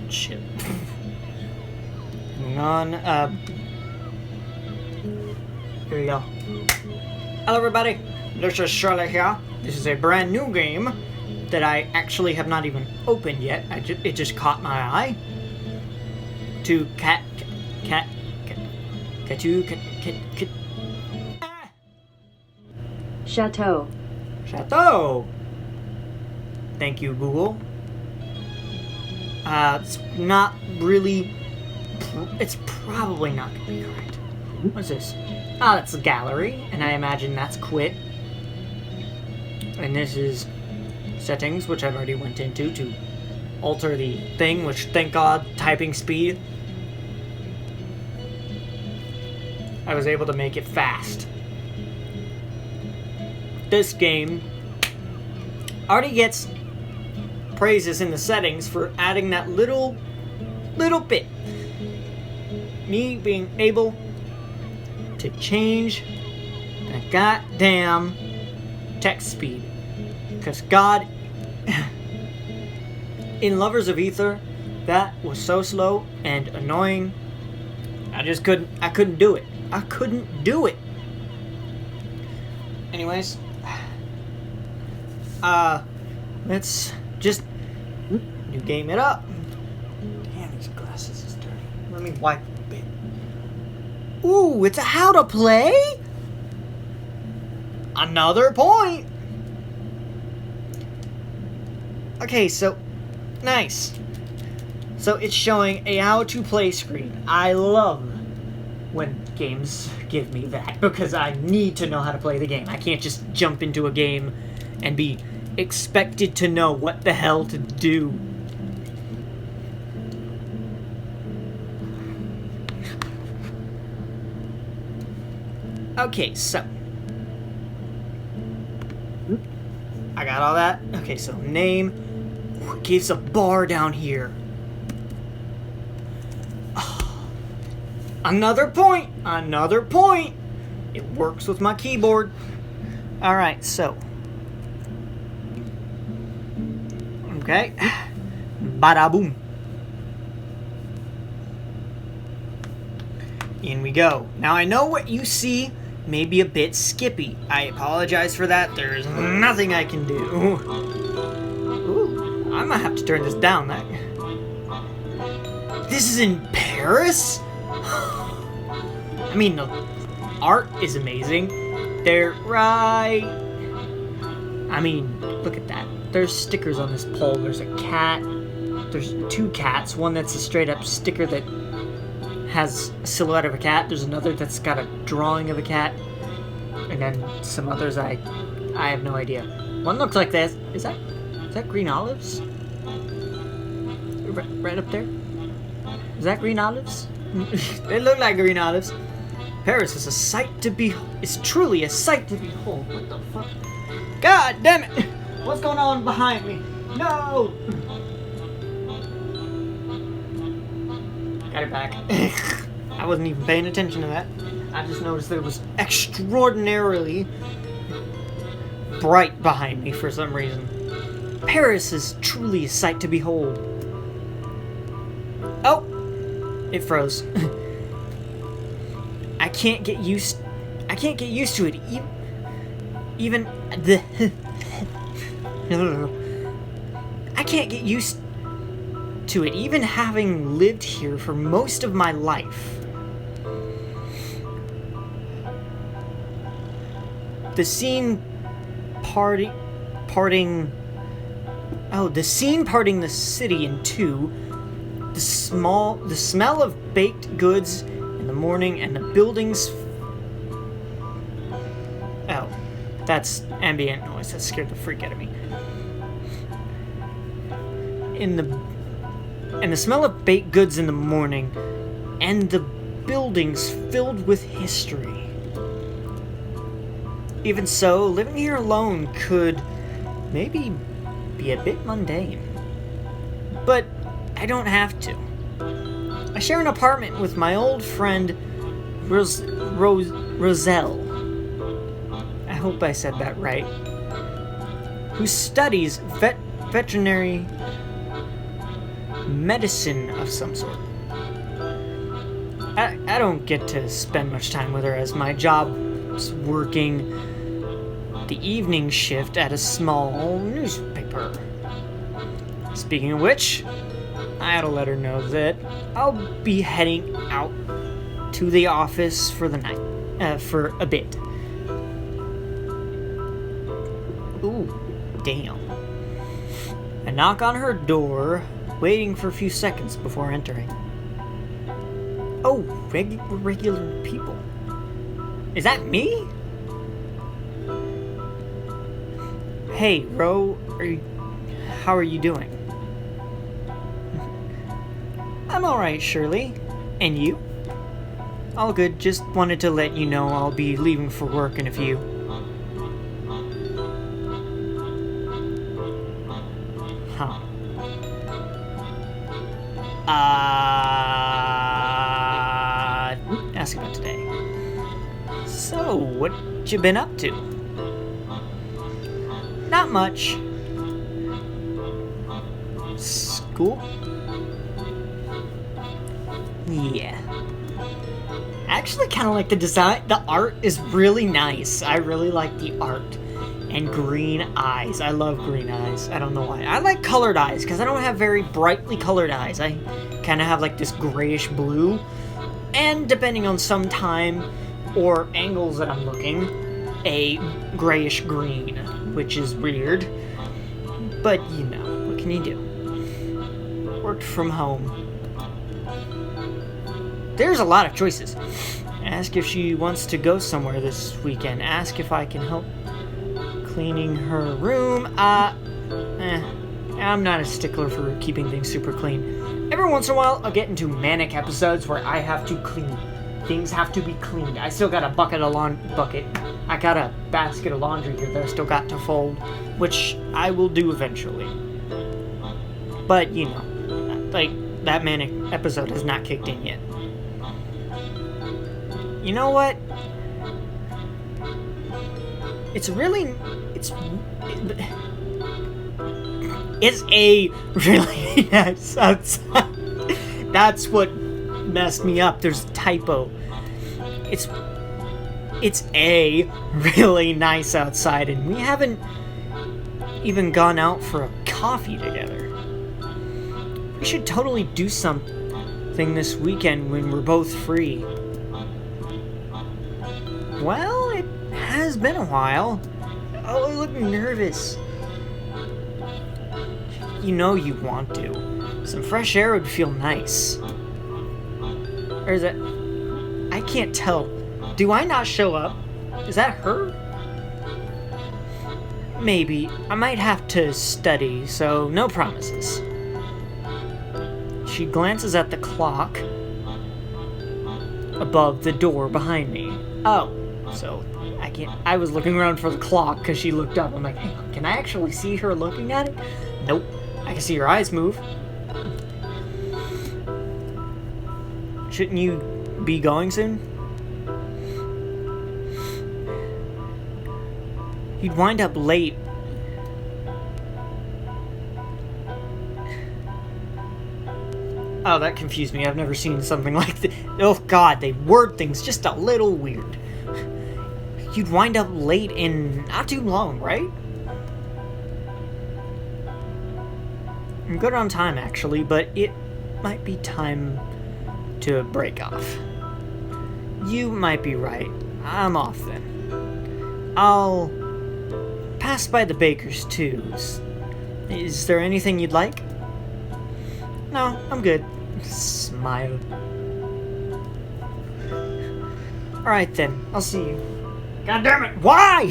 Shit. Hang on, here we go. Hello everybody, this is Shirley here. This is a brand new game that I actually have not even opened yet. It just caught my eye. To Cateau. Cateau. Thank you, Google. It's not really. It's probably not going to be correct. What's this? Ah, that's a gallery, and I imagine that's quit. And this is settings, which I've already went into to alter the thing, which, thank God, typing speed. I was able to make it fast. This game already gets praises in the settings for adding that little bit. Me being able to change the goddamn text speed. Because God, in Lovers of Ether, that was so slow and annoying. I couldn't do it. I couldn't do it. Anyways, let's just new game it up. Damn, these glasses is dirty. Let me wipe a bit. Ooh, it's a how to play? Another point. Okay, so nice. So it's showing a how to play screen. I love when games give me that because I need to know how to play the game. I can't just jump into a game and be expected to know what the hell to do. Okay, so I got all that. Okay, so name. Ooh, it gives a bar down here. Oh, another point. Another point. It works with my keyboard. All right, so. Okay. Bada boom. In we go. Now I know what you see may be a bit skippy. I apologize for that. There's nothing I can do. Ooh, I might have to turn this down. This is in Paris? I mean, the art is amazing. They're right. I mean, look at that. There's stickers on this pole. There's a cat. There's two cats. One that's a straight up sticker that has a silhouette of a cat. There's another that's got a drawing of a cat. And then some others I have no idea. One looks like this. Is that green olives? Right up there? Is that green olives? They look like green olives. Paris is a sight to behold. It's truly a sight to behold. What the fuck? God damn it! What's going on behind me? No! Got it back. I wasn't even paying attention to that. I just noticed that it was extraordinarily bright behind me for some reason. Paris is truly a sight to behold. Oh! It froze. I can't get used to it. Even the I can't get used to it, even having lived here for most of my life. The scene parting the city in two. The smell of baked goods in the morning, and the buildings. Oh, that's ambient noise. That scared the freak out of me. And the smell of baked goods in the morning, and the buildings filled with history. Even so, living here alone could maybe be a bit mundane. But I don't have to. I share an apartment with my old friend Roselle. I hope I said that right. Who studies veterinary medicine of some sort. I don't get to spend much time with her as my job's working the evening shift at a small newspaper. Speaking of which, I had to let her know that I'll be heading out to the office for the night, for a bit. Ooh, damn. I knock on her door, waiting for a few seconds before entering. Oh, regular people. Is that me? Hey, Ro, how are you doing? I'm alright, Shirley. And you? All good, just wanted to let you know I'll be leaving for work in a few. Huh. Ask about today. So, what you been up to? Not much. School? Yeah. I actually kind of like the design. The art is really nice. I really like the art. And green eyes. I love green eyes. I don't know why. I like colored eyes because I don't have very brightly colored eyes. I kind of have like this grayish blue. And depending on some time or angles that I'm looking, a grayish green, which is weird. But you know, what can you do? Worked from home. There's a lot of choices. Ask if she wants to go somewhere this weekend. Ask if I can help cleaning her room. I'm not a stickler for keeping things super clean. Every once in a while, I'll get into manic episodes where I have to clean. Things have to be cleaned. I still got a I got a basket of laundry here that I still got to fold, which I will do eventually. But, you know, like, that manic episode has not kicked in yet. You know what? It's a really nice outside. That's what messed me up. There's a typo. It's a really nice outside, and we haven't even gone out for a coffee together. We should totally do something this weekend when we're both free. Well, it has been a while. Oh, you look nervous. You know you want to. Some fresh air would feel nice. Or is that... I can't tell. Do I not show up? Is that her? Maybe. I might have to study, so no promises. She glances at the clock above the door behind me. Oh, so I can't... I was looking around for the clock because she looked up. I'm like, hang on, can I actually see her looking at it? Nope. I can see her eyes move. Shouldn't you be going soon? You'd wind up late. Oh, that confused me. I've never seen something like that. Oh god, they word things just a little weird. You'd wind up late in not too long, right? I'm good on time, actually, but it might be time to break off. You might be right. I'm off then. I'll pass by the baker's too. Is there anything you'd like? No, I'm good. Smile. Alright then, I'll see you. God damn it, why?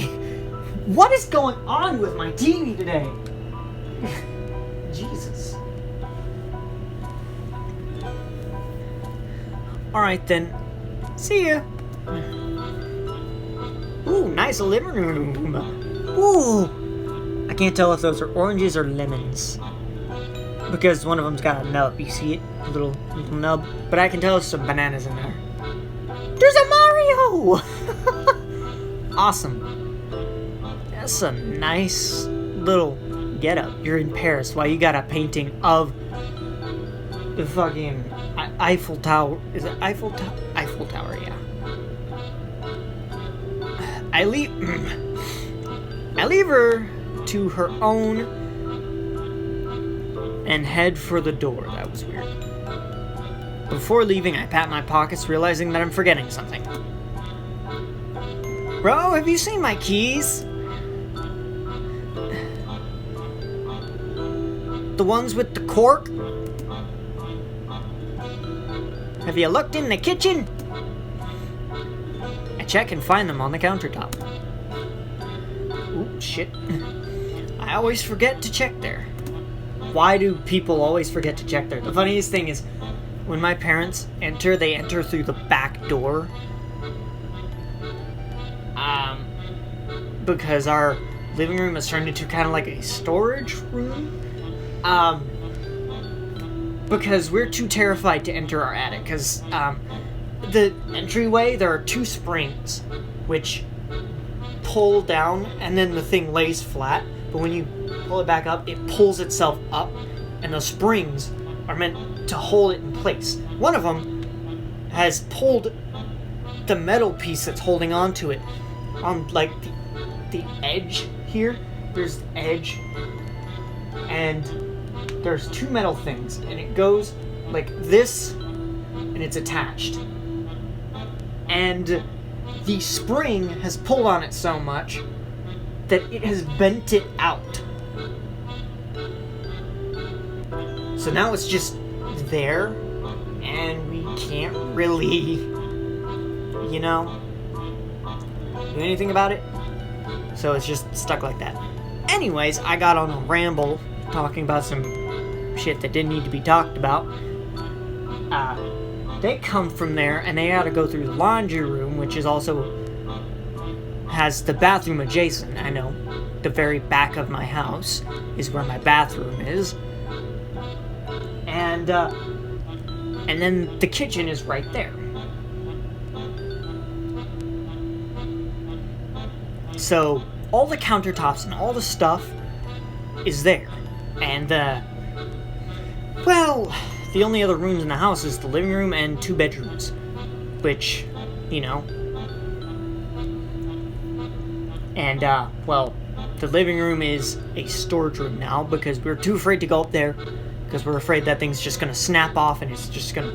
What is going on with my TV today? Jesus. Alright then. See ya. Ooh, nice living room. Ooh. I can't tell if those are oranges or lemons. Because one of them's got a nub. You see it? A little nub. But I can tell there's some bananas in there. There's a Mario! Awesome. That's a nice little getup. You're in Paris. Why you got a painting of the fucking Eiffel Tower. Is it Eiffel Tower? Eiffel Tower, yeah. I leave her to her own and head for the door. That was weird. Before leaving, I pat my pockets, realizing that I'm forgetting something. Bro, have you seen my keys? The ones with the cork? Have you looked in the kitchen? I check and find them on the countertop. Ooh, shit. I always forget to check there. Why do people always forget to check there? The funniest thing is, when my parents enter, they enter through the back door. Because our living room is turned into kind of like a storage room. Because we're too terrified to enter our attic. Because, the entryway, there are two springs, which pull down, and then the thing lays flat. But when you pull it back up, it pulls itself up, and the springs are meant to hold it in place. One of them has pulled the metal piece that's holding onto it on, like, the edge here. There's the edge, and there's two metal things, and it goes like this, and it's attached. And the spring has pulled on it so much that it has bent it out. So now it's just there, and we can't really, you know, do anything about it. So it's just stuck like that. Anyways, I got on a ramble talking about some shit that didn't need to be talked about. They come from there, and they gotta go through the laundry room, which is also has the bathroom adjacent. I know, the very back of my house is where my bathroom is, and then the kitchen is right there. So all the countertops and all the stuff is there, and well, the only other rooms in the house is the living room and 2 bedrooms, which, you know, and, well, the living room is a storage room now because we're too afraid to go up there because we're afraid that thing's just gonna snap off and it's just gonna,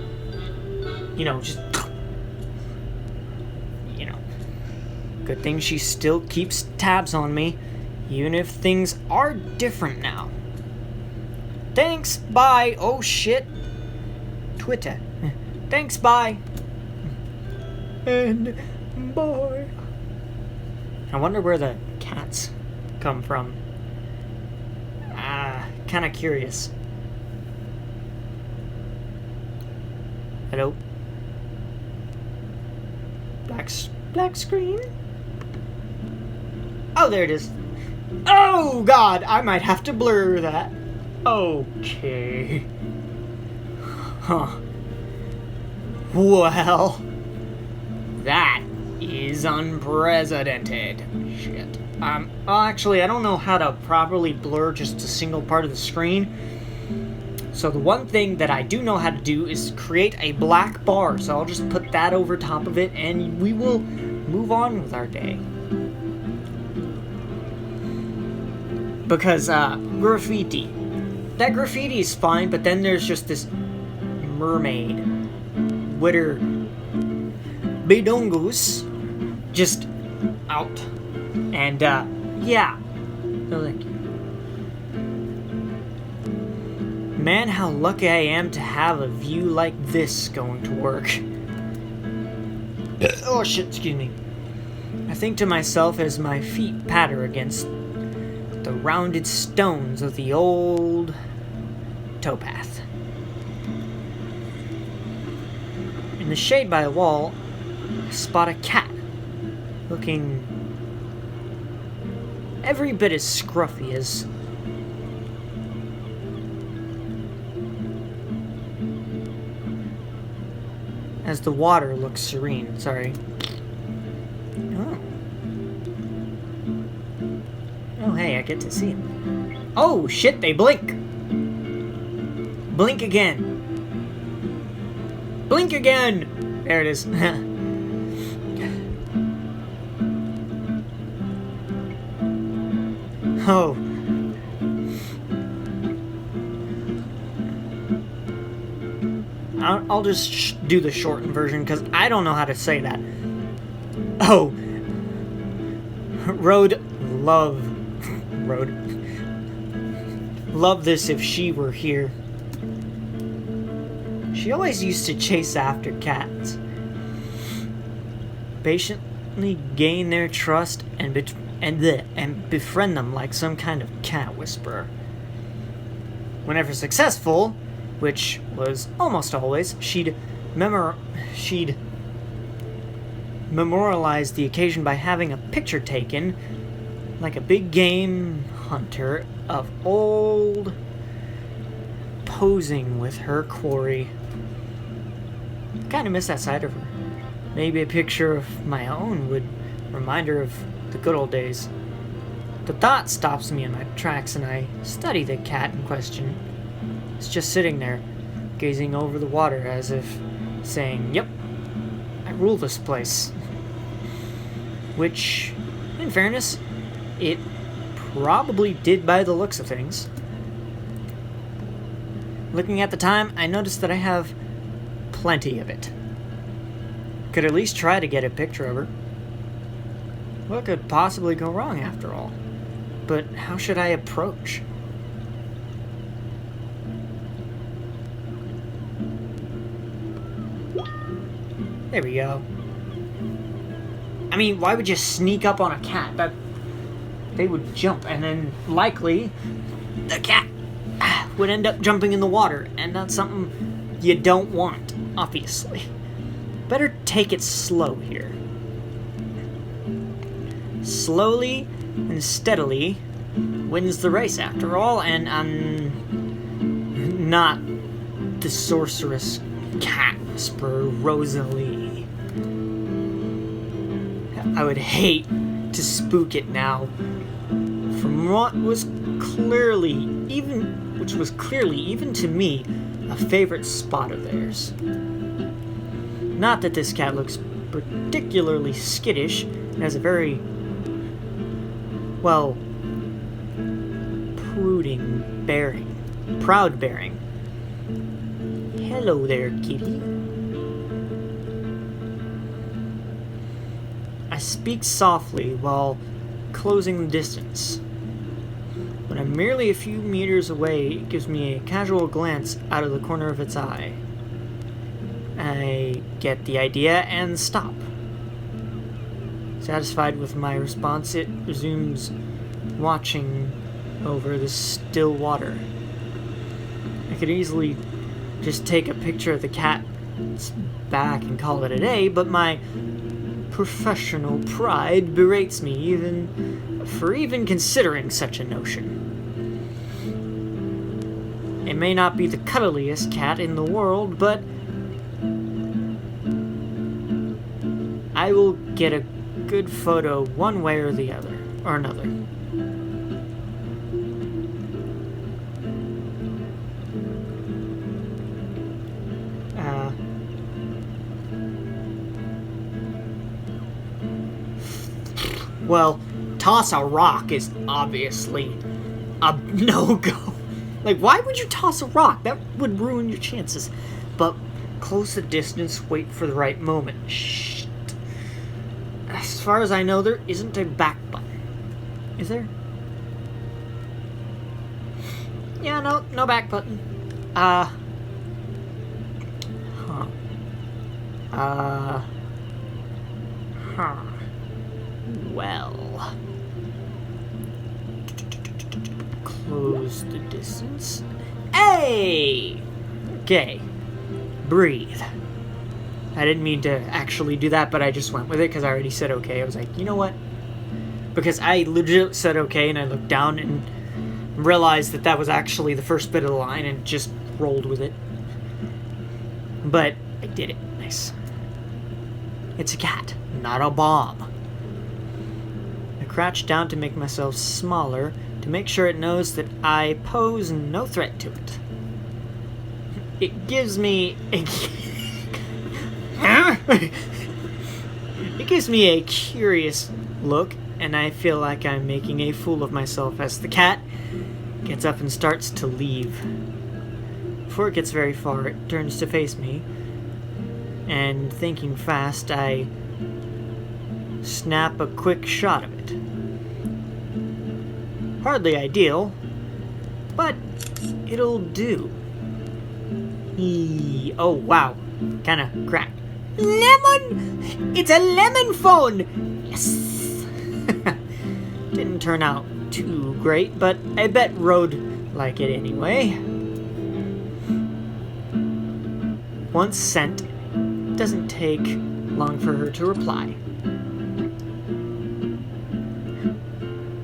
you know, just, you know. Good thing she still keeps tabs on me, even if things are different now. Thanks, bye. Oh shit. Twitter. Thanks, bye. And bye. I wonder where the cats come from. Kinda curious. Hello? Black screen? Oh, there it is. Oh, God, I might have to blur that. Okay. Huh. Well, that is unprecedented. Shit. Well, actually, I don't know how to properly blur just a single part of the screen. So the one thing that I do know how to do is create a black bar. So I'll just put that over top of it, and we will move on with our day. Because, graffiti. That graffiti is fine, but then there's just this mermaid with her bidongus just out. And, yeah. No, thank you. Man, how lucky I am to have a view like this going to work. Oh, shit, excuse me. I think to myself as my feet patter against the rounded stones of the old towpath. In the shade by the wall, I spot a cat, looking every bit as scruffy as the water looks serene. Sorry. Oh, hey, I get to see him. Oh, shit, they blink. Blink again. Blink again! There it is. Oh. I'll just do the shortened version because I don't know how to say that. Oh. Road. Love this if she were here. She always used to chase after cats. Patiently gain their trust and befriend them like some kind of cat whisperer. Whenever successful, which was almost always, she'd memorialize the occasion by having a picture taken, like a big game hunter, of old posing with her quarry. Kind of miss that side of her. Maybe a picture of my own would remind her of the good old days. The thought stops me in my tracks and I study the cat in question. It's just sitting there, gazing over the water as if saying, "Yep, I rule this place." Which, in fairness, it probably did by the looks of things. Looking at the time, I noticed that I have plenty of it. Could at least try to get a picture of her. What could possibly go wrong after all? But how should I approach? There we go. I mean, why would you sneak up on a cat? That they would jump, and then likely the cat would end up jumping in the water, and that's something you don't want, obviously. Better take it slow here. Slowly and steadily wins the race after all, and I'm not the sorceress cat whisperer Rosalie. I would hate to spook it now. From what was clearly, even to me, a favorite spot of theirs. Not that this cat looks particularly skittish and has a very, well, proud bearing. Hello there, kitty. I speak softly while closing the distance. When I'm merely a few meters away, it gives me a casual glance out of the corner of its eye. I get the idea and stop. Satisfied with my response, it resumes watching over the still water. I could easily just take a picture of the cat's back and call it a day, but my professional pride berates me for even considering such a notion. It may not be the cuddliest cat in the world, but I will get a good photo one way or the other, or another. Well, toss a rock is obviously a no-go. Like, why would you toss a rock? That would ruin your chances. But close the distance, wait for the right moment. Shh. As far as I know, there isn't a back button. Is there? Yeah, no back button. Well. Close the distance. Hey! Okay. Breathe. I didn't mean to actually do that, but I just went with it because I already said okay. I was like, you know what? Because I legit said okay, and I looked down and realized that was actually the first bit of the line and just rolled with it. But I did it. Nice. It's a cat, not a bomb. I crouch down to make myself smaller to make sure it knows that I pose no threat to it. It gives me a It gives me a curious look, and I feel like I'm making a fool of myself as the cat gets up and starts to leave. Before it gets very far, it turns to face me, and thinking fast, I snap a quick shot of it. Hardly ideal, but it'll do. Oh wow, kinda cracked. Lemon! It's a lemon phone! Yes! Didn't turn out too great, but I bet Road like it anyway. Once sent, doesn't take long for her to reply.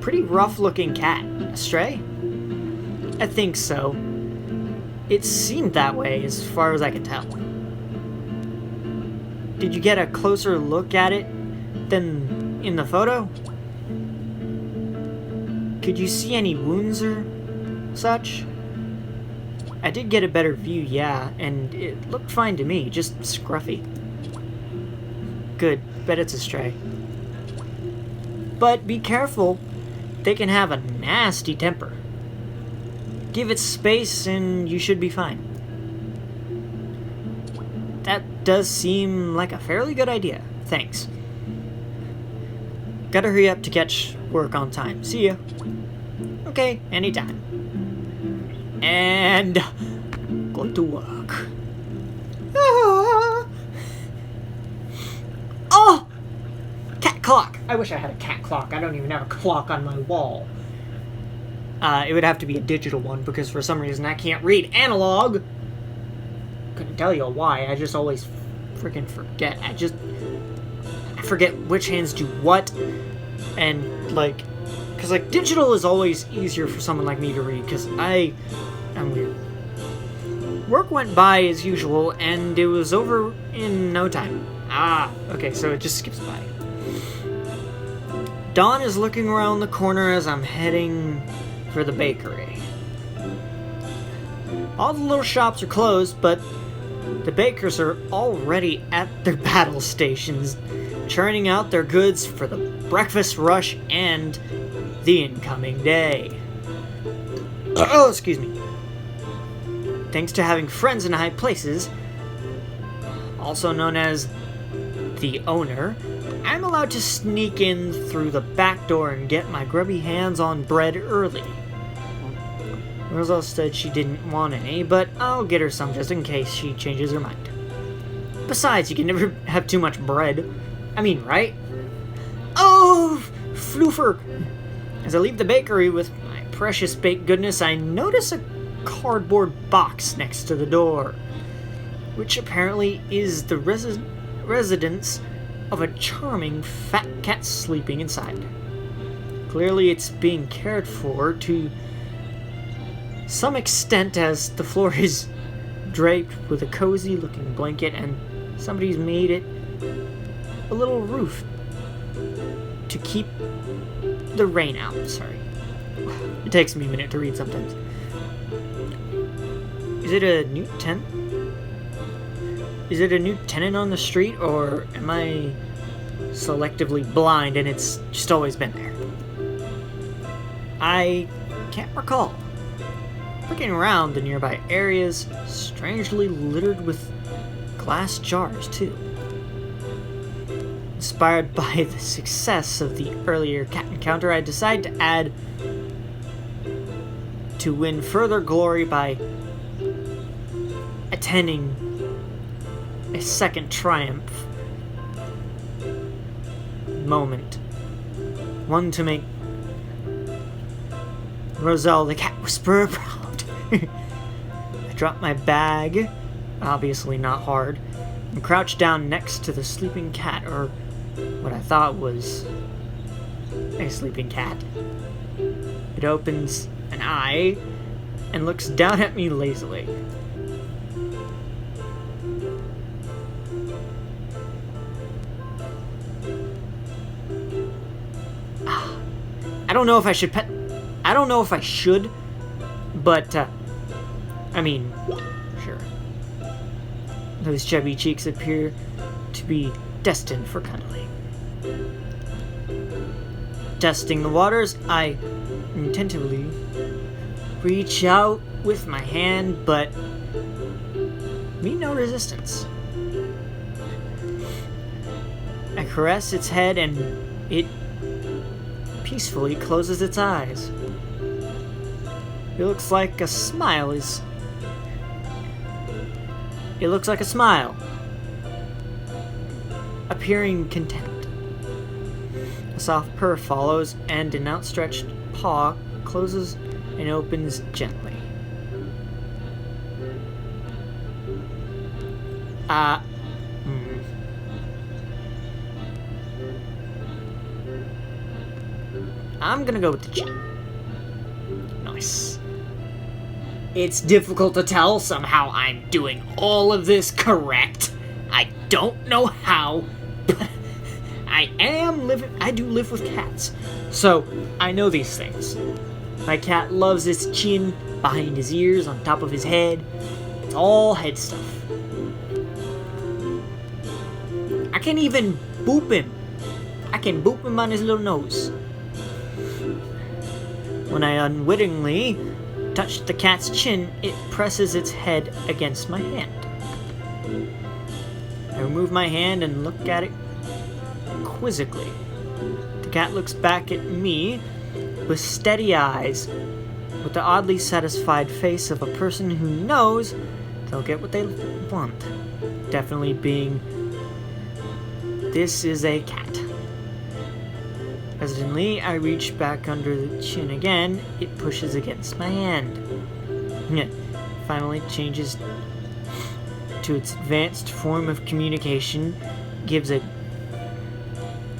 Pretty rough-looking cat. A stray? I think so. It seemed that way as far as I could tell. Did you get a closer look at it than in the photo? Could you see any wounds or such? I did get a better view, yeah, and it looked fine to me, just scruffy. Good, bet it's a stray. But be careful, they can have a nasty temper. Give it space and you should be fine. That does seem like a fairly good idea. Thanks. Gotta hurry up to catch work on time. See ya. Okay, anytime. And going to work. Ah. Oh! Cat clock! I wish I had a cat clock. I don't even have a clock on my wall. It would have to be a digital one because for some reason I can't read analog. Couldn't tell you why. I just always freaking forget. I forget which hands do what, and like, because like digital is always easier for someone like me to read because I'm weird. Work went by as usual, and it was over in no time. Ah, okay, so it just skips by. Dawn is looking around the corner as I'm heading for the bakery. All the little shops are closed, but the bakers are already at their battle stations, churning out their goods for the breakfast rush and the incoming day. Oh, excuse me. Thanks to having friends in high places, also known as the owner, I'm allowed to sneak in through the back door and get my grubby hands on bread early. Roselle said she didn't want any, but I'll get her some just in case she changes her mind. Besides, you can never have too much bread. I mean, right? Oh, floofer! As I leave the bakery with my precious baked goodness, I notice a cardboard box next to the door, which apparently is the residence of a charming fat cat sleeping inside. Clearly it's being cared for to some extent, as the floor is draped with a cozy looking blanket and somebody's made it a little roof to keep the rain out. Sorry. It takes me a minute to read sometimes. Is it a new tenant? Is it a new tenant on the street, or am I selectively blind and it's just always been there? I can't recall. Looking around the nearby areas, strangely littered with glass jars, too. Inspired by the success of the earlier cat encounter, I decide to add to win further glory by attending a second triumph moment. One to make Roselle the cat whisperer proud. I dropped my bag, obviously not hard, and crouched down next to the sleeping cat, or what I thought was a sleeping cat. It opens an eye and looks down at me lazily. I don't know if I should pet. I don't know if I should, but I mean, sure. Those chubby cheeks appear to be destined for cuddling. Testing the waters, I intentively reach out with my hand, but meet no resistance. I caress its head and it peacefully closes its eyes. It looks like a smile. Appearing content. A soft purr follows, and an outstretched paw closes and opens gently. I'm gonna go with the chin. Nice. It's difficult to tell. Somehow I'm doing all of this correct. I don't know how, but I do live with cats, so I know these things. My cat loves his chin, behind his ears, on top of his head. It's all head stuff. I can even boop him. I can boop him on his little nose. When I unwittingly touch the cat's chin, it presses its head against my hand. I remove my hand and look at it quizzically. The cat looks back at me with steady eyes, with the oddly satisfied face of a person who knows they'll get what they want. Definitely being, this is a cat. Hesitantly, I reach back under the chin again. It pushes against my hand. It finally changes to its advanced form of communication.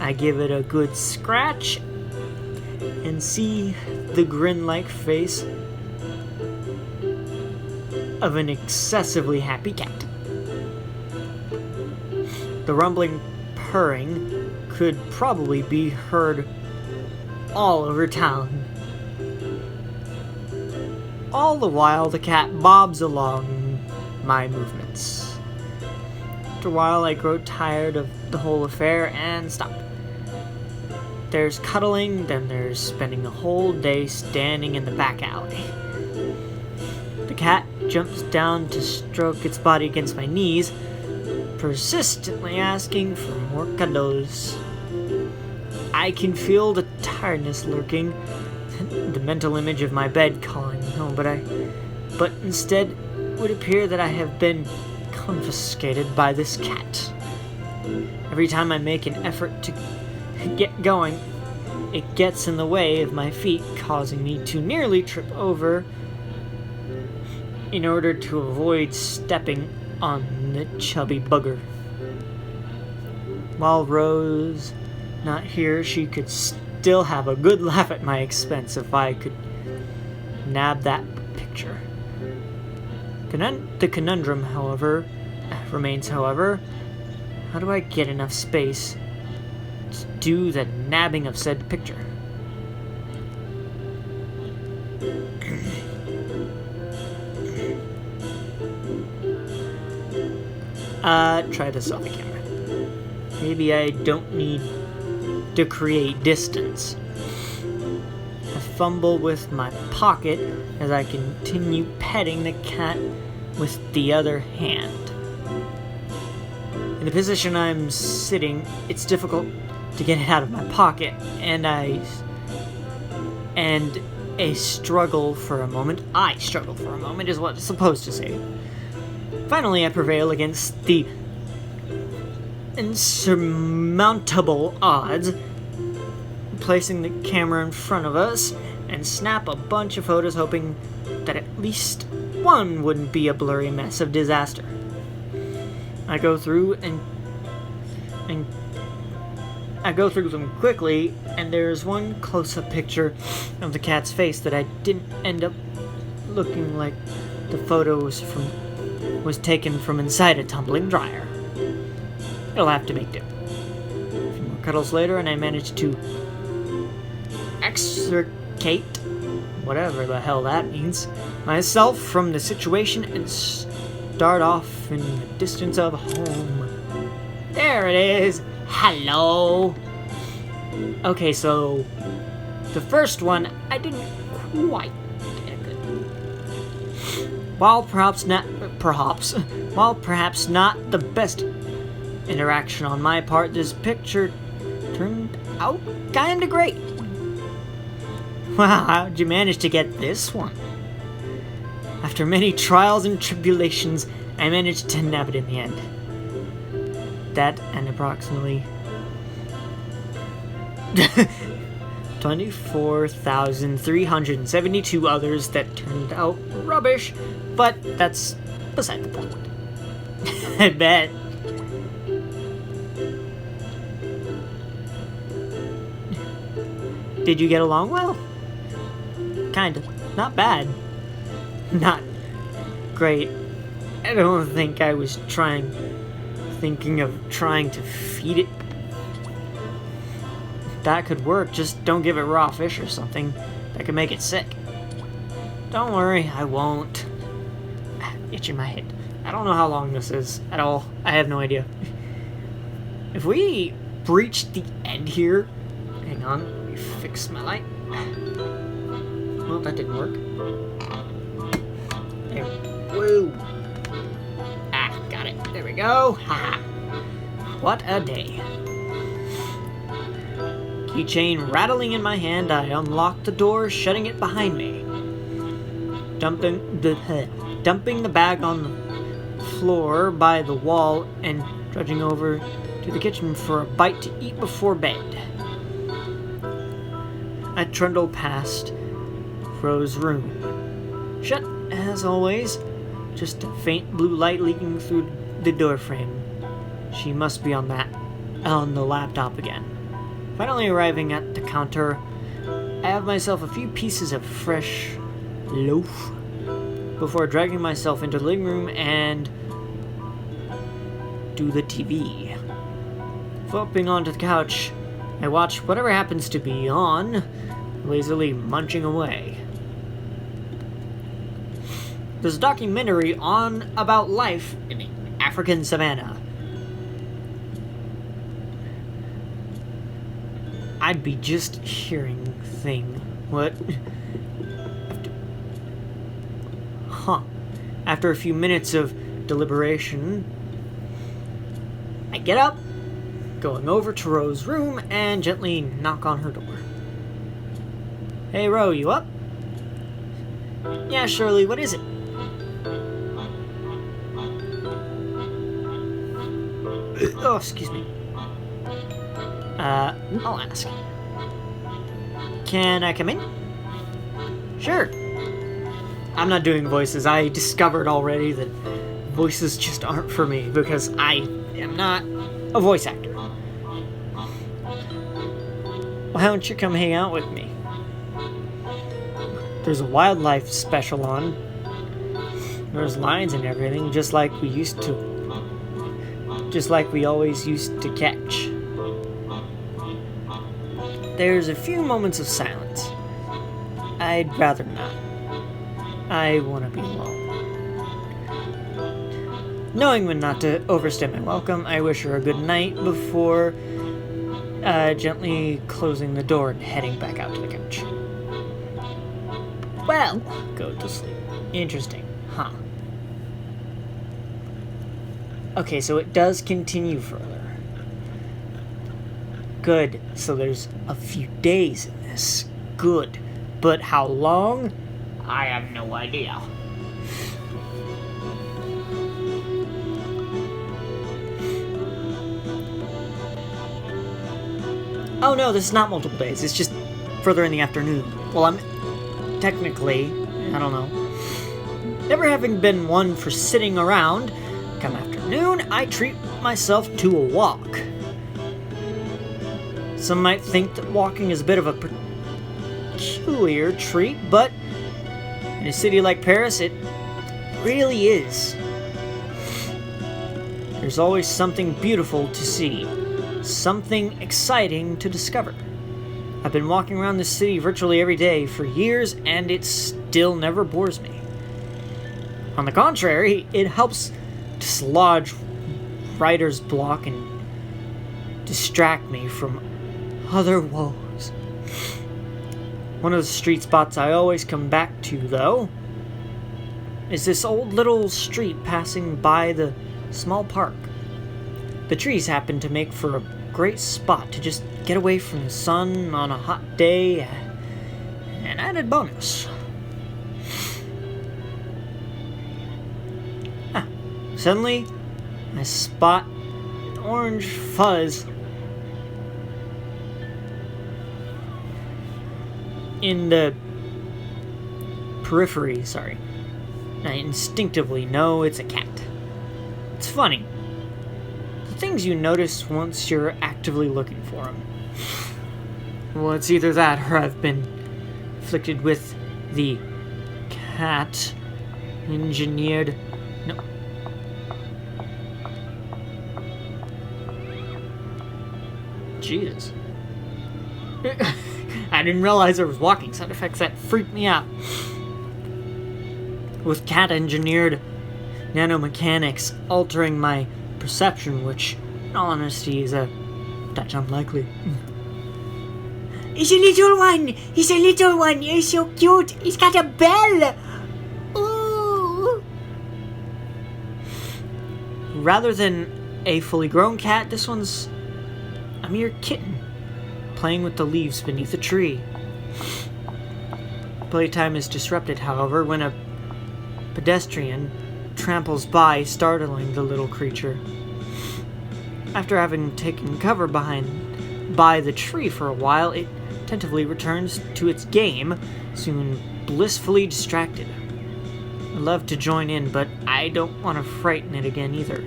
I give it a good scratch and see the grin-like face of an excessively happy cat. The rumbling purring could probably be heard all over town. All the while, the cat bobs along my movements. After a while, I grow tired of the whole affair and stop. There's cuddling, then there's spending a whole day standing in the back alley. The cat jumps down to stroke its body against my knees, persistently asking for more cuddles. I can feel the tiredness lurking, the mental image of my bed calling me home, but instead it would appear that I have been confiscated by this cat. Every time I make an effort to get going, it gets in the way of my feet, causing me to nearly trip over in order to avoid stepping on the chubby bugger. While Rose not here, she could still have a good laugh at my expense if I could nab that picture. The conundrum, however, remains, how do I get enough space to do the nabbing of said picture? Try the selfie camera. Maybe I don't need to create distance. I fumble with my pocket as I continue petting the cat with the other hand. In the position I'm sitting, it's difficult to get it out of my pocket, and I struggle for a moment is what it's supposed to say. Finally, I prevail against the insurmountable odds, placing the camera in front of us and snap a bunch of photos, hoping that at least one wouldn't be a blurry mess of disaster. I go through them quickly, and there's one close-up picture of the cat's face that I didn't end up looking like the photo was taken from inside a tumbling dryer. It'll have to make do. A few more cuddles later, and I manage to extricate, whatever the hell that means, myself from the situation and start off in the distance of home. There it is. Hello. Okay, so the first one I didn't quite get good. While perhaps not the best interaction on my part, this picture turned out kinda great. Wow, how'd you manage to get this one? After many trials and tribulations, I managed to nab it in the end. That and approximately 24,372 others that turned out rubbish, but that's beside the point. I bet. Did you get along well? Kinda. Not bad. Not great. I don't think I was thinking of trying to feed it. That could work, just don't give it raw fish or something. That could make it sick. Don't worry, I won't. Itching my head. I don't know how long this is at all. I have no idea. If we breach the end here... Hang on, let me fix my light. Well, that didn't work. There. Woo! Got it. There we go. Haha. What a day. Keychain rattling in my hand, I unlocked the door, shutting it behind me. Dumping the bag on the floor by the wall and trudging over to the kitchen for a bite to eat before bed. I trundled past Rose's room. Shut, as always. Just a faint blue light leaking through the doorframe. She must be on the laptop again. Finally arriving at the counter, I have myself a few pieces of fresh loaf before dragging myself into the living room and do the TV. Flopping onto the couch, I watch whatever happens to be on, lazily munching away. There's a documentary on about life in the African savannah. I'd be just hearing thing. What? After a few minutes of deliberation, I get up, going over to Rose's room and gently knock on her door. Hey Ro, you up? Yeah, Shirley, what is it? Oh, excuse me. I'll ask. Can I come in? Sure. I'm not doing voices. I discovered already that voices just aren't for me because I am not a voice actor. Why don't you come hang out with me? There's a wildlife special on. There's lions and everything, just like we always used to catch. There's a few moments of silence. I'd rather not. I want to be alone. Knowing when not to overstay my welcome, I wish her a good night before gently closing the door and heading back out to the couch. Well, go to sleep. Interesting, huh? Okay, so it does continue further. Good, so there's a few days in this. Good. But how long? I have no idea. Oh no, this is not multiple days. It's just further in the afternoon. Well, I'm technically, I don't know. Never having been one for sitting around, come afternoon, I treat myself to a walk. Some might think that walking is a bit of a peculiar treat, but in a city like Paris, it really is. There's always something beautiful to see, something exciting to discover. I've been walking around this city virtually every day for years, and it still never bores me. On the contrary, it helps dislodge writer's block and distract me from other woes. One of the street spots I always come back to, though, is this old little street passing by the small park. The trees happen to make for a great spot to just get away from the sun on a hot day. An added bonus. Suddenly, I spot an orange fuzz in the periphery, I instinctively know it's a cat. It's funny. The things you notice once you're actively looking for them. Well, it's either that or I've been afflicted with the cat engineered... No. Jesus. I didn't realize there was walking sound effects. That freaked me out. With cat-engineered nanomechanics altering my perception, which, in all honesty, is a touch unlikely. It's a little one! He's a little one! He's so cute! He's got a bell! Ooh! Rather than a fully grown cat, this one's a mere kitten, playing with the leaves beneath a tree. Playtime is disrupted, however, when a pedestrian tramples by, startling the little creature. After having taken cover by the tree for a while, it tentatively returns to its game, soon blissfully distracted. I'd love to join in, but I don't want to frighten it again either.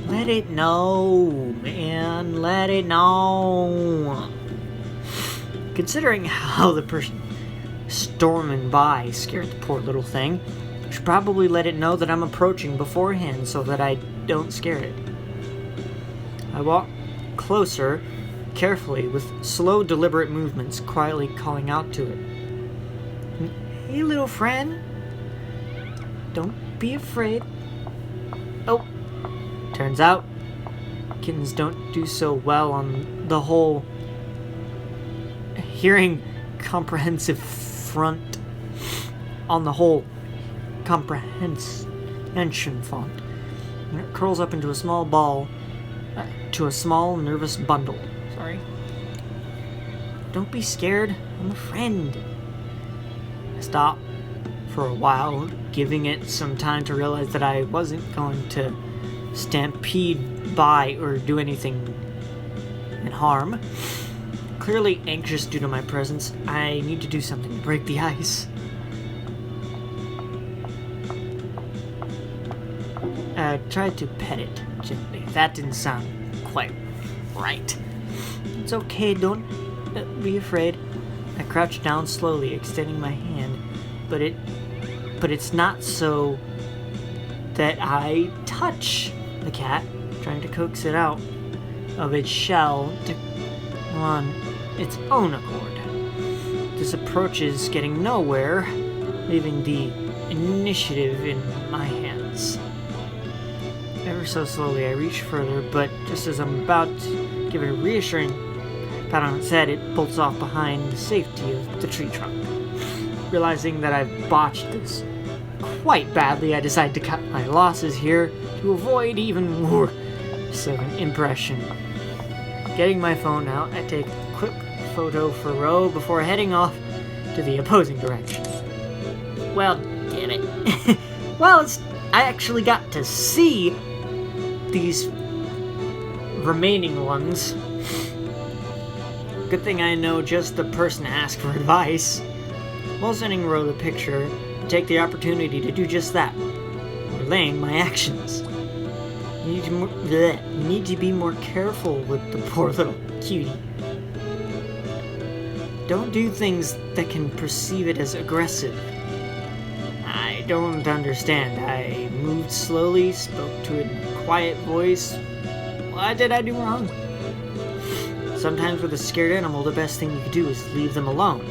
Let it know, man. Let it know. Considering how the person storming by scared the poor little thing, I should probably let it know that I'm approaching beforehand so that I don't scare it. I walk closer, carefully, with slow, deliberate movements, quietly calling out to it. Hey, little friend. Don't be afraid. Oh. Turns out, kittens don't do so well on the whole hearing comprehensive front. On the whole comprehension font. And it curls up into a small ball, to a small nervous bundle. Don't be scared, I'm a friend. I stop for a while, giving it some time to realize that I wasn't going to stampede by or do anything in harm. Clearly anxious due to my presence, I need to do something to break the ice. I tried to pet it gently. That didn't sound quite right. It's okay, don't be afraid. I crouched down slowly, extending my hand, but it's not so that I touch the cat, trying to coax it out of its shell on its own accord. This approach is getting nowhere, leaving the initiative in my hands. Ever so slowly, I reach further, but just as I'm about to give it a reassuring pat on its head, it bolts off behind the safety of the tree trunk. Realizing that I've botched this quite badly, I decide to cut my losses here to avoid even more of an impression. Getting my phone out, I take a quick photo for Ro before heading off to the opposing direction. Well, damn it. I actually got to see these remaining ones. Good thing I know just the person to ask for advice. While sending Ro the picture, I take the opportunity to do just that, relaying my actions. You need to be more careful with the poor little cutie. Don't do things that can perceive it as aggressive. I don't understand. I moved slowly, spoke to it in a quiet voice. What did I do wrong? Sometimes with a scared animal, the best thing you can do is leave them alone.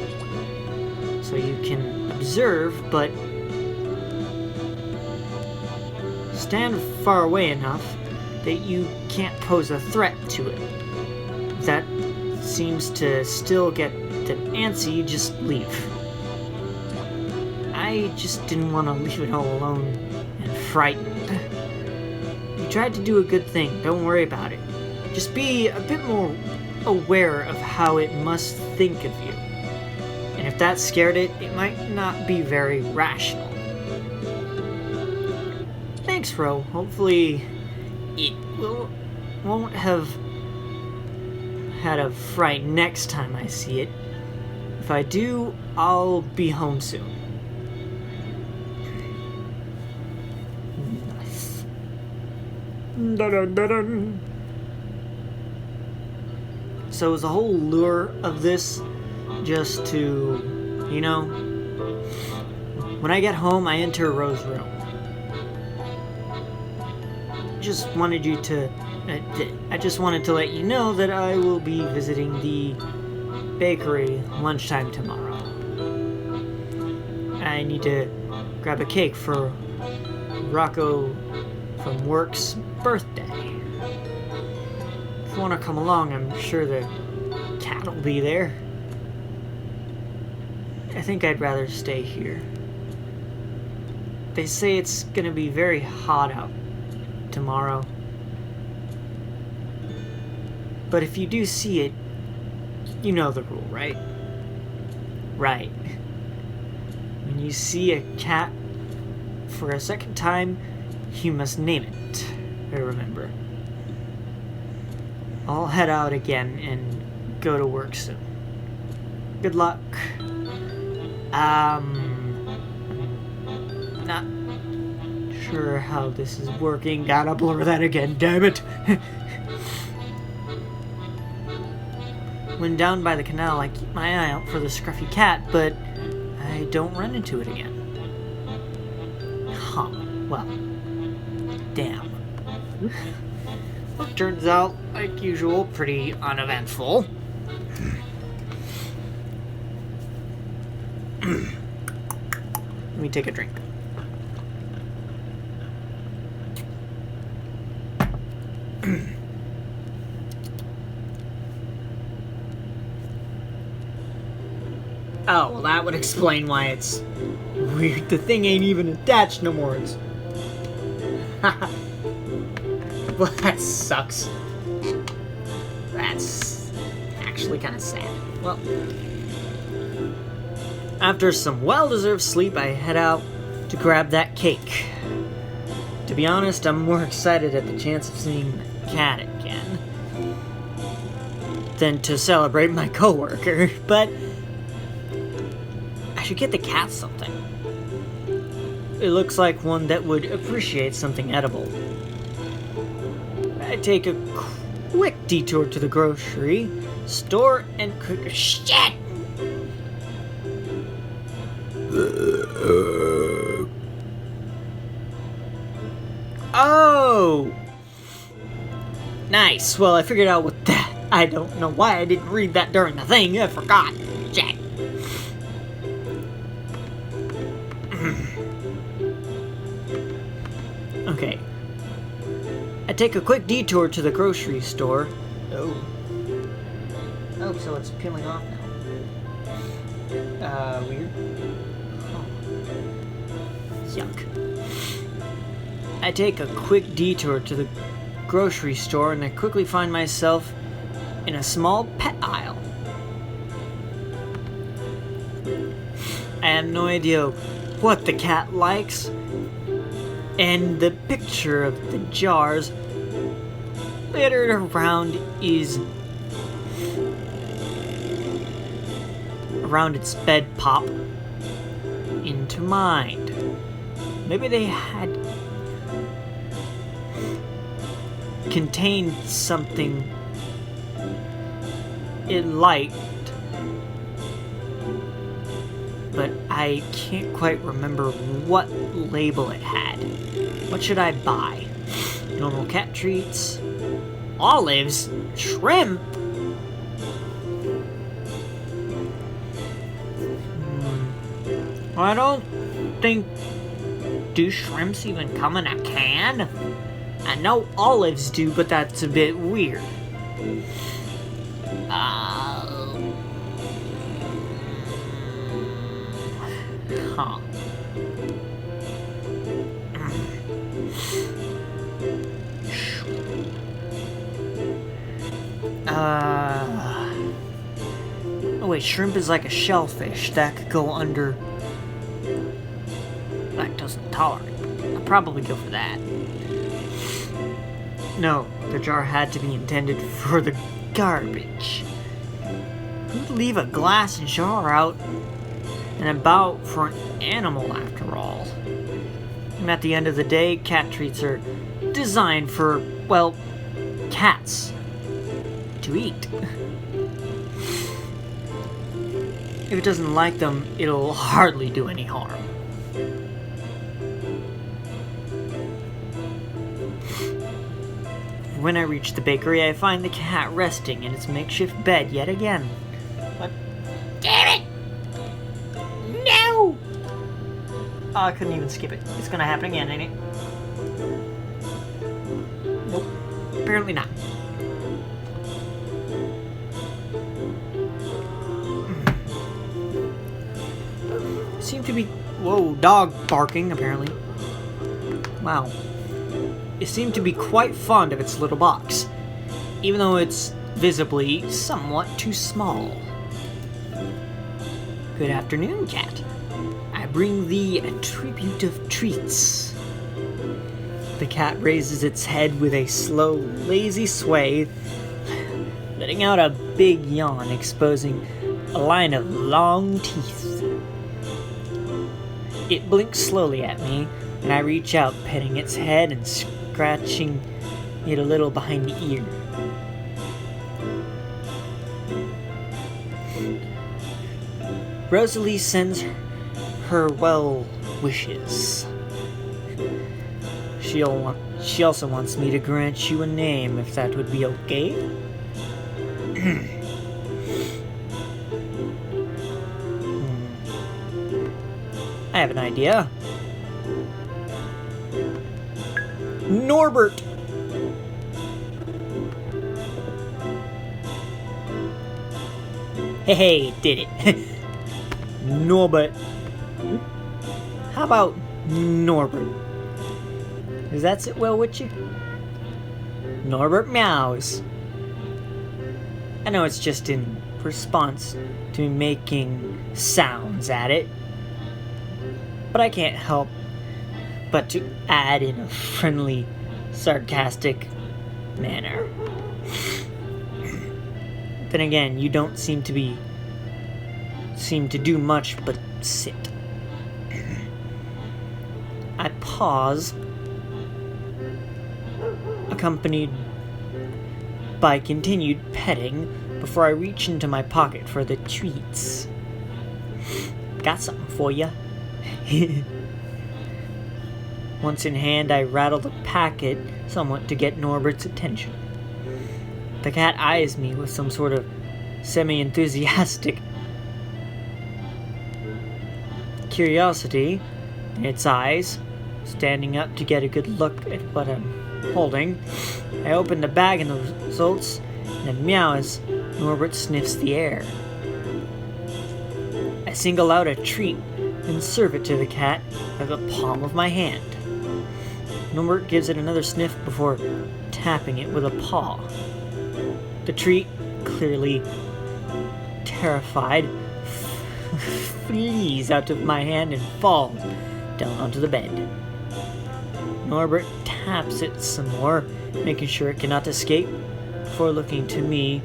So you can observe, but stand far away enough that you can't pose a threat to it. If that seems to still get them antsy, just leave. I just didn't want to leave it all alone and frightened. You tried to do a good thing, don't worry about it. Just be a bit more aware of how it must think of you. And if that scared it, it might not be very rational. Thanks, Ro. Hopefully it won't have had a fright next time I see it. If I do, I'll be home soon. Nice. Dun-dun-dun-dun. So is the whole lure of this just to, you know, when I get home, I enter Ro's room. I just wanted to let you know that I will be visiting the bakery lunchtime tomorrow. I need to grab a cake for Rocco from work's birthday. If you want to come along, I'm sure the cat will be there. I think I'd rather stay here. They say it's gonna be very hot out tomorrow. But if you do see it, you know the rule, right? Right. When you see a cat for a second time, you must name it. I remember. I'll head out again and go to work soon. Good luck. Not sure how this is working. Gotta blur that again, damn it. When down by the canal, I keep my eye out for the scruffy cat, but I don't run into it again. Huh. Well, damn. Well, turns out, like usual, pretty uneventful. Let me take a drink. Oh, well that would explain why it's weird. The thing ain't even attached no more. It's... Well, that sucks. That's actually kind of sad. Well, after some well-deserved sleep, I head out to grab that cake. To be honest, I'm more excited at the chance of seeing the cat again than to celebrate my coworker, but I should get the cat something. It looks like one that would appreciate something edible. I take a quick detour to the grocery store and cook shit! Oh! Nice. Well, I figured out what that... I don't know why I didn't read that during the thing. I forgot. Shit. Okay. I take a quick detour to the grocery store. Oh. Oh, so it's peeling off now. Weird. Oh. Yuck. I take a quick detour to the grocery store and I quickly find myself in a small pet aisle. I have no idea what the cat likes, and the picture of the jars littered around its bed pop into mind. Maybe they had contained something it liked, but I can't quite remember what label it had. What should I buy? Normal cat treats? Olives? Shrimp? I don't think Do shrimps even come in a can? I know olives do, but that's a bit weird. Huh. Oh wait, shrimp is like a shellfish that could go under lactose intolerant. I'll probably go for that. No, the jar had to be intended for the garbage. Who'd leave a glass jar out and about for an animal after all? And at the end of the day, cat treats are designed for, well, cats to eat. If it doesn't like them, it'll hardly do any harm. When I reach the bakery, I find the cat resting in its makeshift bed yet again. What? Damn it! No! Oh, I couldn't even skip it. It's gonna happen again, ain't it? Nope. Apparently not. Seem to be... Whoa, dog barking, apparently. Wow. It seemed to be quite fond of its little box, even though it's visibly somewhat too small. Good afternoon, cat. I bring thee a tribute of treats. The cat raises its head with a slow, lazy sway, letting out a big yawn, exposing a line of long teeth. It blinks slowly at me, and I reach out, petting its head and scratching it a little behind the ear. Rosalie sends her well wishes. She also wants me to grant you a name, if that would be okay. I have an idea. Norbert! Hey, did it. Norbert. How about Norbert? Does that sit well with you? Norbert meows. I know it's just in response to me making sounds at it, but I can't help but to add in a friendly, sarcastic manner. Then again, you don't seem to do much but sit. I pause, accompanied by continued petting, before I reach into my pocket for the treats. Got something for ya. Once in hand, I rattle the packet somewhat to get Norbert's attention. The cat eyes me with some sort of semi-enthusiastic curiosity in its eyes. Standing up to get a good look at what I'm holding, I open the bag and the results in a meow as Norbert sniffs the air. I single out a treat and serve it to the cat with the palm of my hand. Norbert gives it another sniff before tapping it with a paw. The treat, clearly terrified, flees out of my hand and falls down onto the bed. Norbert taps it some more, making sure it cannot escape, before looking to me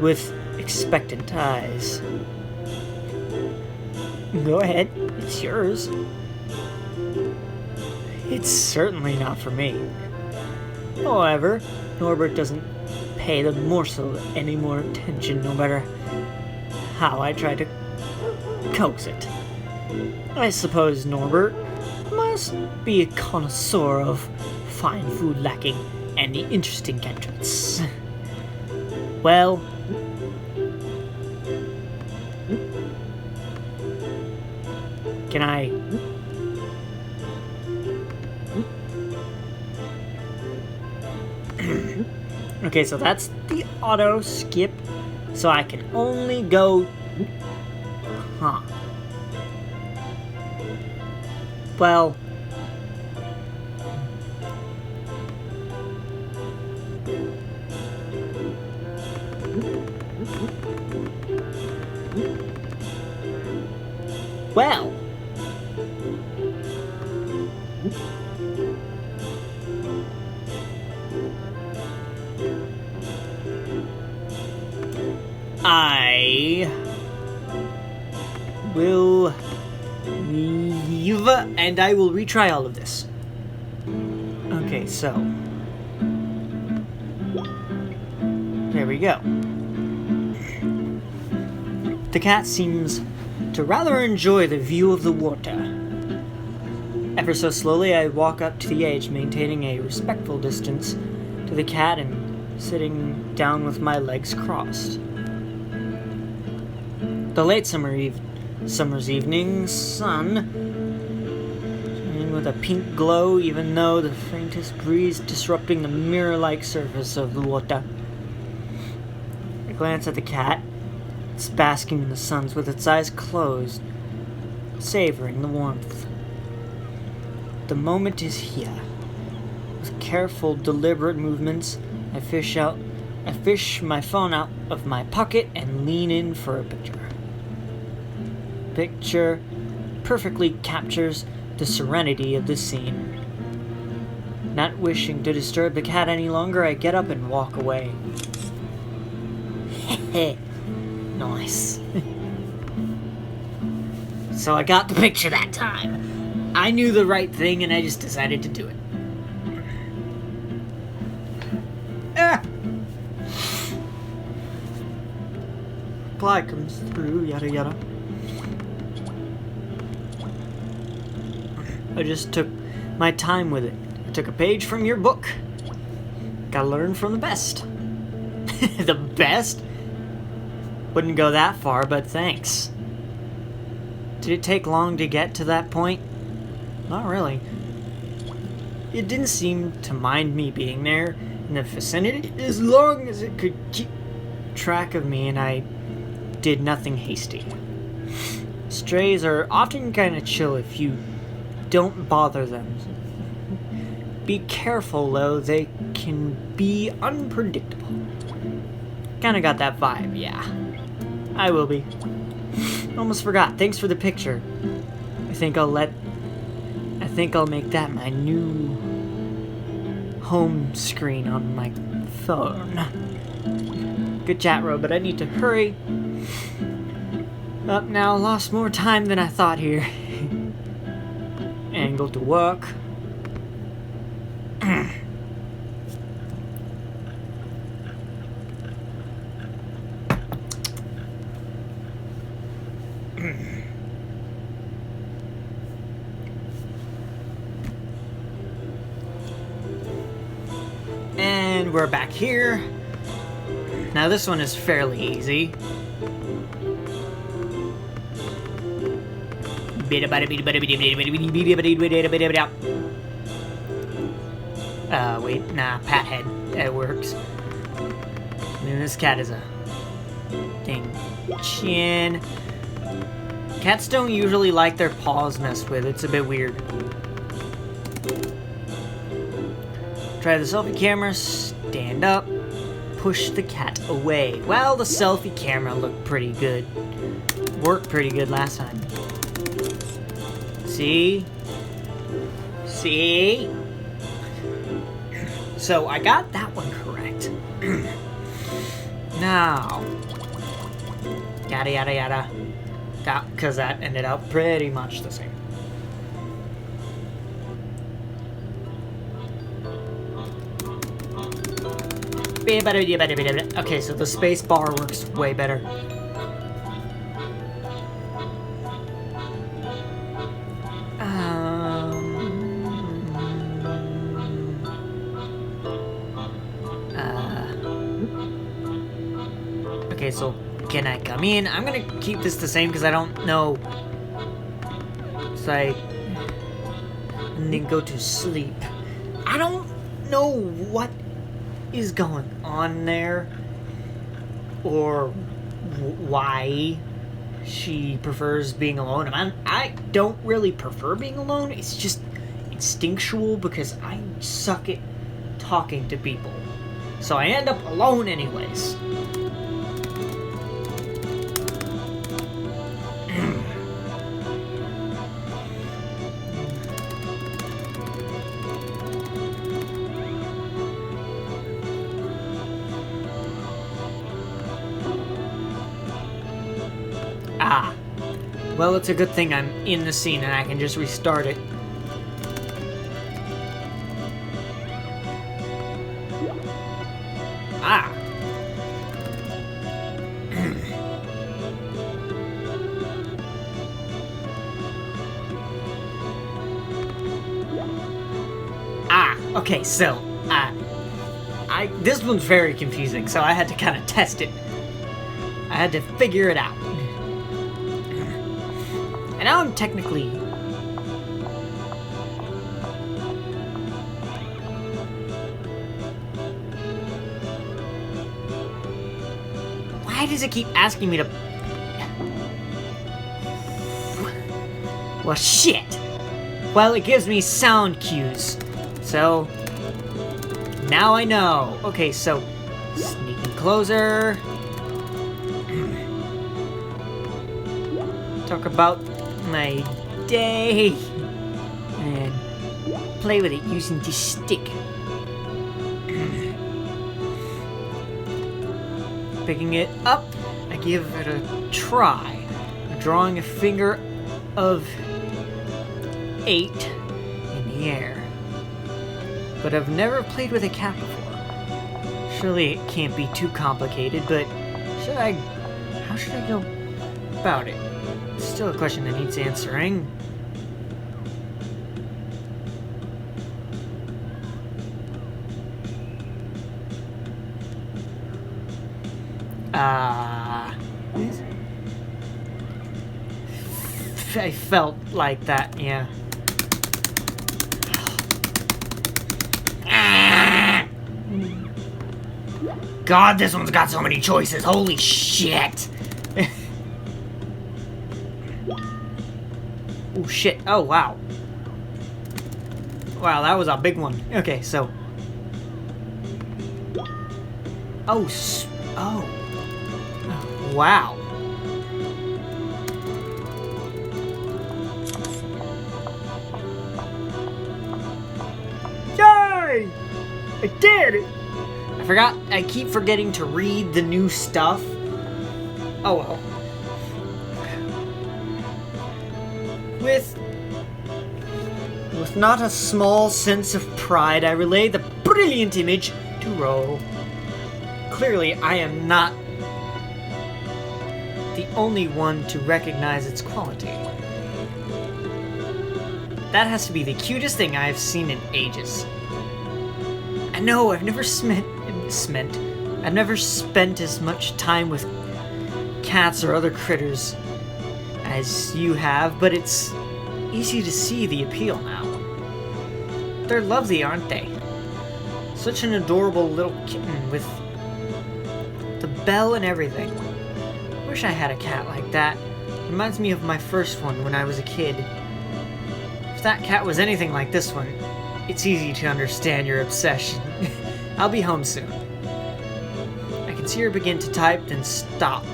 with expectant eyes. Go ahead, it's yours. It's certainly not for me. However, Norbert doesn't pay the morsel any more attention, no matter how I try to coax it. I suppose Norbert must be a connoisseur of fine food lacking any interesting gadgets. Well, can I Okay, so that's the auto skip. So I can only go... Huh. Well... Well... I will leave and I will retry all of this. Okay, so there we go. The cat seems to rather enjoy the view of the water. Ever so slowly, I walk up to the edge, maintaining a respectful distance to the cat and sitting down with my legs crossed. The late summer's evening sun, shining with a pink glow, even though the faintest breeze disrupting the mirror-like surface of the water. I glance at the cat. It's basking in the sun with its eyes closed, savoring the warmth. The moment is here. With careful, deliberate movements, I fish my phone out of my pocket and lean in for a picture. Picture perfectly captures the serenity of the scene. Not wishing to disturb the cat any longer, I get up and walk away. Nice. So I got the picture that time. I knew the right thing and I just decided to do it. Reply comes through, yada yada. I just took my time with it. I took a page from your book. Gotta learn from the best. The best? Wouldn't go that far, but thanks. Did it take long to get to that point? Not really. It didn't seem to mind me being there in the vicinity as long as it could keep track of me and I did nothing hasty. Strays are often kind of chill if you don't bother them. Be careful though, they can be unpredictable. Kinda got that vibe, yeah. I will be. Almost forgot, thanks for the picture. I think I'll make that my new home screen on my phone. Good chat, Ro, but I need to hurry. Up now, lost more time than I thought here. Angle to work. And we're back here. Now this one is fairly easy. Wait, nah, pat head. That works. And this cat is a dang chin. Cats don't usually like their paws messed with. It's a bit weird. Try the selfie camera, stand up, push the cat away. Well, the selfie camera looked pretty good. Worked pretty good last time. See? See? So I got that one correct. Now, yada yada yada. Because that ended up pretty much the same. Okay, so the space bar works way better. Okay, so can I come in? I'm gonna keep this the same because I don't know. So and then go to sleep. I don't know what is going on there, or why she prefers being alone. I don't really prefer being alone. It's just instinctual because I suck at talking to people. So I end up alone anyways. Ah. Well, it's a good thing I'm in the scene and I can just restart it. Ah. Okay, so, this one's very confusing, so I had to kind of test it. I had to figure it out. And now I'm technically... Why does it keep asking me to... Well, shit! Well, it gives me sound cues. So... Now I know. Okay, so... Sneaking closer... Talk about my day... And... Play with it using this stick. Picking it up, I give it a try. Drawing a finger of 8 in the air. But I've never played with a cat before. Surely it can't be too complicated, but how should I go about it? It's still a question that needs answering. I felt like that, yeah. God, this one's got so many choices. Holy shit. Oh, shit. Oh, wow. Wow, that was a big one. Okay, so... Oh, wow. Yay! I did it! I keep forgetting to read the new stuff. Oh well. With not a small sense of pride, I relay the brilliant image to Ro. Clearly, I am not the only one to recognize its quality. That has to be the cutest thing I have seen in ages. I know I've never spent as much time with cats or other critters as you have, but it's easy to see the appeal now. They're lovely, aren't they? Such an adorable little kitten with the bell and everything. Wish I had a cat like that. Reminds me of my first one when I was a kid. If that cat was anything like this one, it's easy to understand your obsession. I'll be home soon. I can see her begin to type, then stop.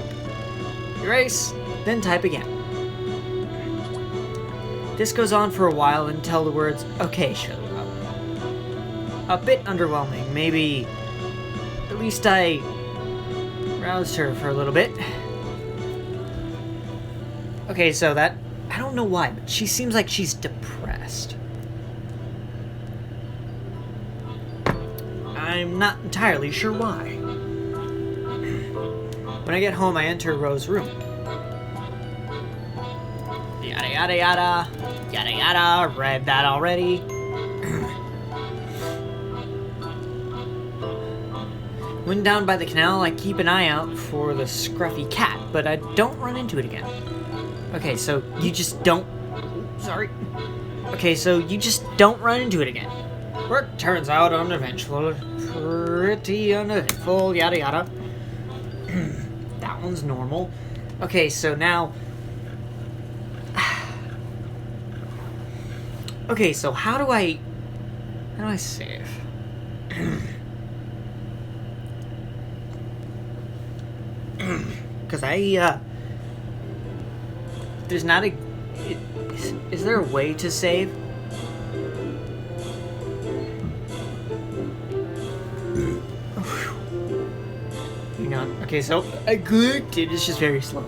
Erase, then type again. This goes on for a while until the words, okay, show up. A bit underwhelming, maybe. At least I roused her for a little bit. Okay, so that, I don't know why, but she seems like she's depressed. I'm not entirely sure why. When I get home, I enter Ro's room. Yada yada yada. Yada yada. Read that already. When down by the canal, I keep an eye out for the scruffy cat, but I don't run into it again. Okay, so you just don't... Sorry. Okay, so you just don't run into it again. Work turns out uneventful. Pretty uneventful, yada yada. That one's normal. Okay, so now... Okay, so how do I save? Because there's not a... Is there a way to save? You know, okay, so I clicked it. It's just very slow.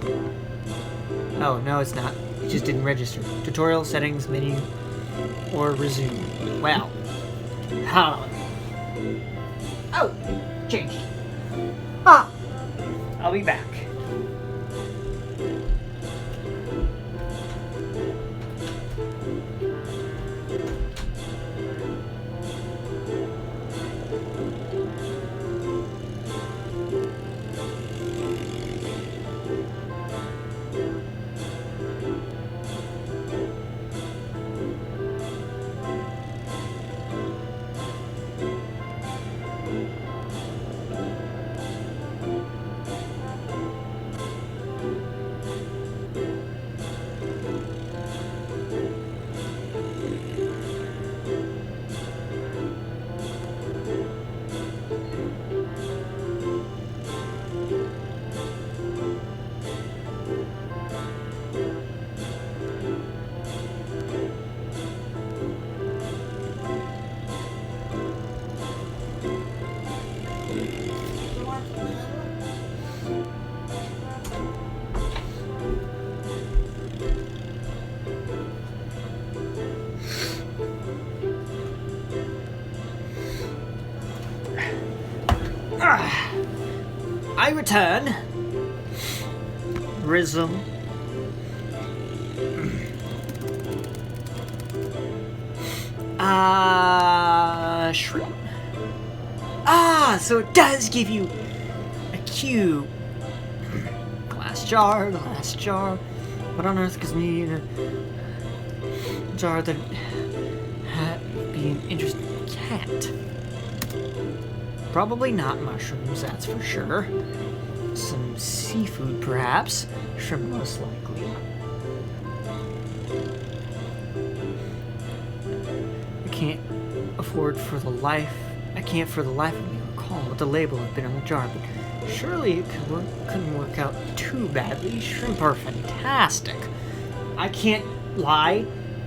Oh, no, it's not. It just didn't register. Tutorial settings, menu, or resume. Wow. How? Oh, changed. Ah! I'll be back. I return. Resume. Shrimp. Ah, so it does give you a cube. Glass jar, glass jar. What on earth gives me a jar that be an interesting cat? Probably not mushrooms, that's for sure. Some seafood, perhaps. Shrimp, most likely. I can't for the life of me recall what the label had been on the jar, but surely it couldn't work out too badly. Shrimp are fantastic. I can't lie.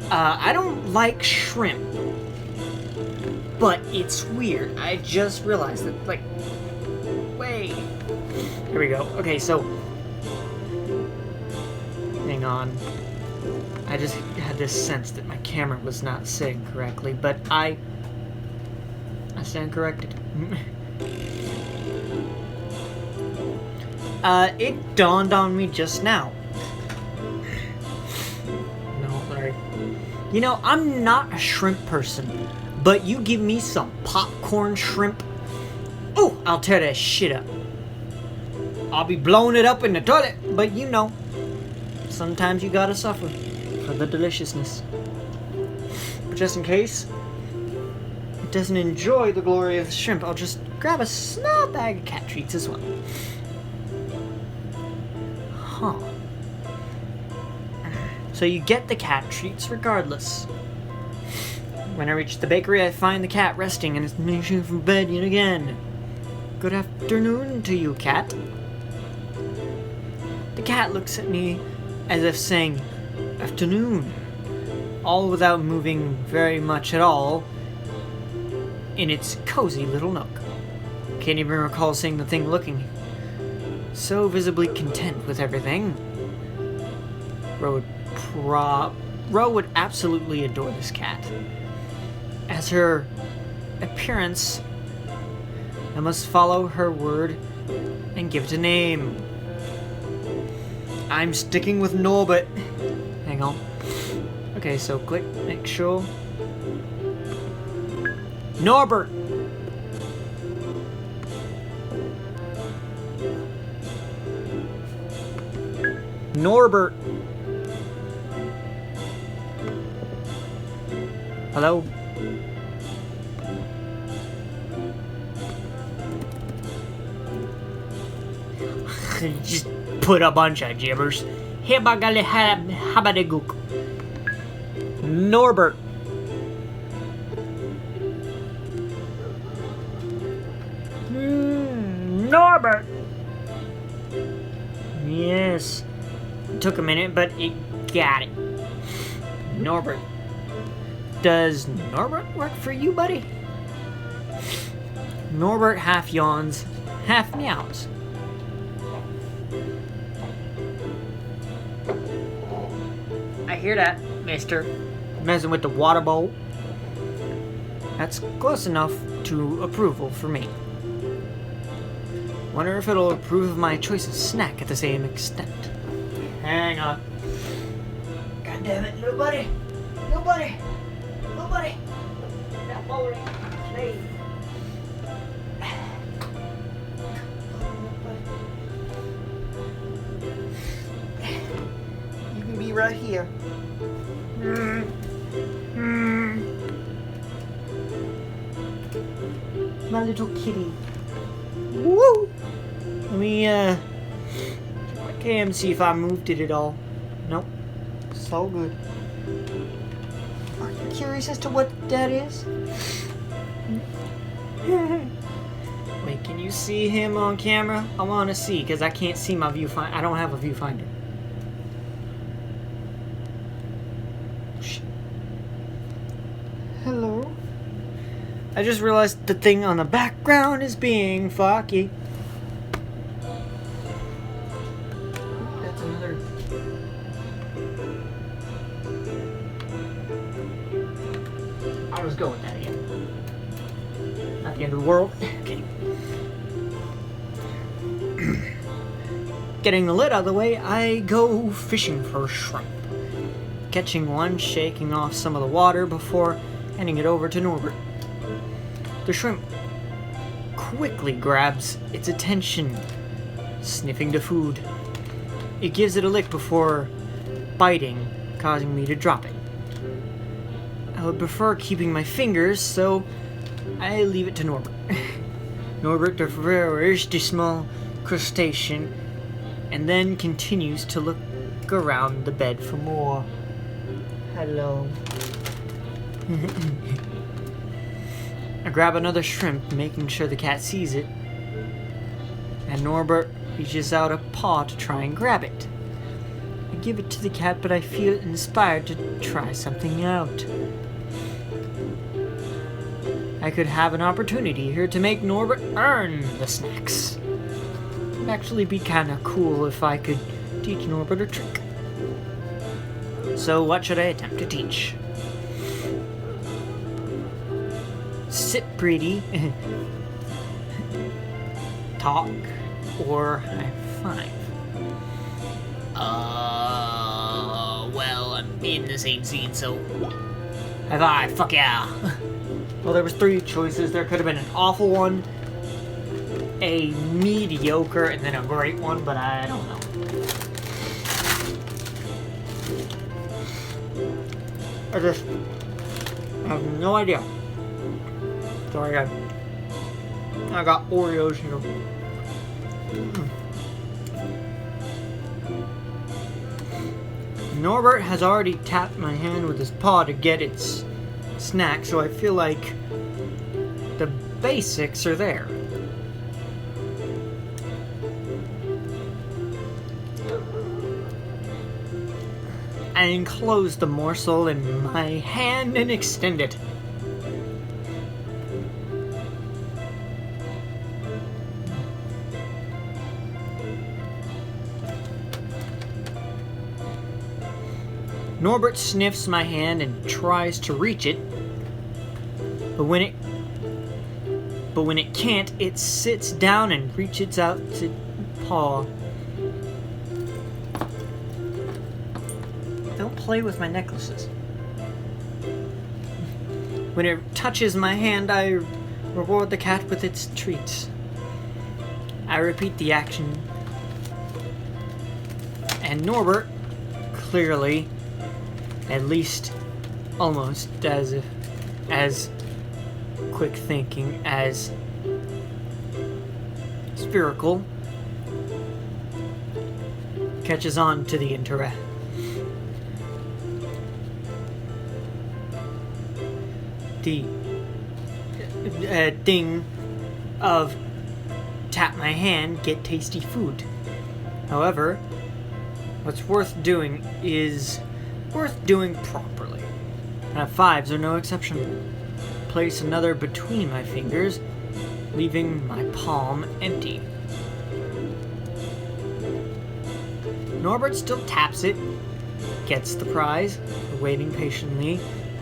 I don't like shrimp. But it's weird. I just realized that, like... Wait. Here we go. Okay, so... Hang on. I just had this sense that my camera was not sitting correctly, but I stand corrected. It dawned on me just now. No, sorry. You know, I'm not a shrimp person, but you give me some popcorn shrimp. Oh, I'll tear that shit up. I'll be blowing it up in the toilet, but you know, sometimes you gotta suffer for the deliciousness. But just in case it doesn't enjoy the glory of the shrimp, I'll just grab a small bag of cat treats as well. Huh. So you get the cat treats regardless. When I reach the bakery, I find the cat resting and it's making from bed yet again. Good afternoon to you, cat. The cat looks at me as if saying, afternoon, all without moving very much at all in its cozy little nook. Can't even recall seeing the thing looking so visibly content with everything. Ro would absolutely adore this cat. As her appearance, I must follow her word and give it a name. I'm sticking with Norbert. Hang on. Okay, so click, make sure. Norbert! Norbert! Hello? Just put a bunch of gibbers. Habadagook. Norbert. Norbert. Yes. It took a minute, but it got it. Norbert. Does Norbert work for you, buddy? Norbert half yawns, half meows. I hear that, mister. Messing with the water bowl. That's close enough to approval for me. Wonder if it'll approve of my choice of snack at the same extent. Hang on. God damn it, little buddy. Little buddy. Little buddy. That bowling. Please. You can be right here. My little kitty. Woo! Let me, check my cam, see if I moved it at all. Nope. It's all good. Are you curious as to what that is? Wait, can you see him on camera? I want to see, because I can't see my viewfinder. I don't have a viewfinder. Hello? I just realized the thing on the background is being fucky. That's another. I'll just go with that again. Not the end of the world. Okay. Getting the lid out of the way, I go fishing for shrimp. Catching one, shaking off some of the water before handing it over to Norbert. The shrimp quickly grabs its attention, sniffing the food. It gives it a lick before biting, causing me to drop it. I would prefer keeping my fingers, so I leave it to Norbert. Norbert devours the small crustacean and then continues to look around the bed for more. Hello. I grab another shrimp, making sure the cat sees it. And Norbert reaches out a paw to try and grab it. I give it to the cat, but I feel inspired to try something out. I could have an opportunity here to make Norbert earn the snacks. It'd actually be kinda cool if I could teach Norbert a trick. So what should I attempt to teach? Sit pretty, talk, or high five. Well, I'm in the same scene, so high five, fuck yeah. Well, there was 3 choices. There could have been an awful one, a mediocre, and then a great one, but I don't know. I have no idea. Sorry, I got Oreos here. Norbert has already tapped my hand with his paw to get its snack, so I feel like the basics are there. I enclose the morsel in my hand and extend it. Norbert sniffs my hand and tries to reach it, but when it can't, it sits down and reaches out its paw. Don't play with my necklaces. When it touches my hand, I reward the cat with its treats. I repeat the action, and Norbert, clearly, at least almost as quick thinking, as spherical, catches on to the thing of tap my hand, get tasty food. However, what's worth doing is worth doing properly. And fives are no exception. Place another between my fingers, leaving my palm empty. Norbert still taps it, gets the prize, waiting patiently,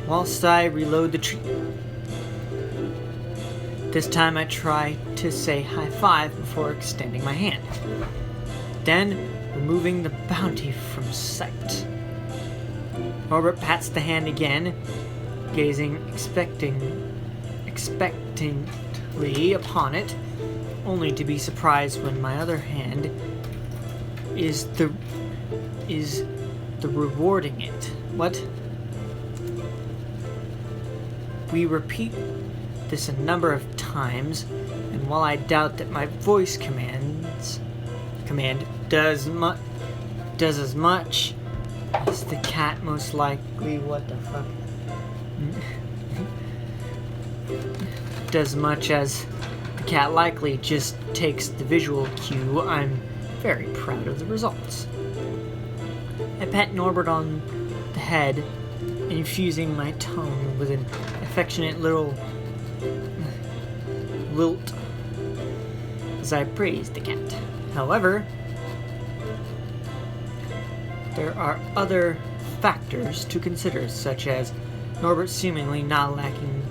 whilst I reload the treat. This time I try to say high five before extending my hand, then removing the bounty from sight. Norbert pats the hand again, gazing expectantly upon it, only to be surprised when my other hand is the rewarding it. What? We repeat this a number of times, and while I doubt that my voice command does as much as the cat most likely does much as the cat likely just takes the visual cue, I'm very proud of the results. I pat Norbert on the head, infusing my tone with an affectionate little lilt as I praise the cat. However, there are other factors to consider, such as Norbert seemingly not lacking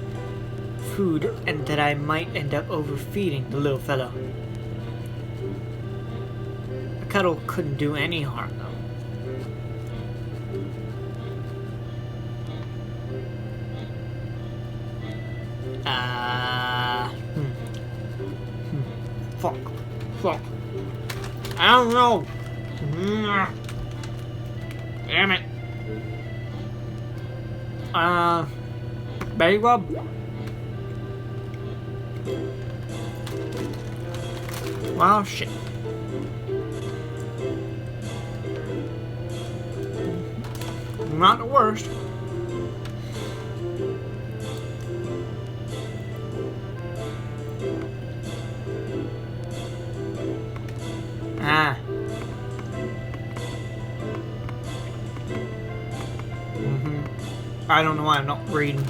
food and that I might end up overfeeding the little fellow. A cuddle couldn't do any harm, though. Fuck. I don't know. Damn it. Belly rub. Well, shit. Not the worst. I don't know why I'm not reading.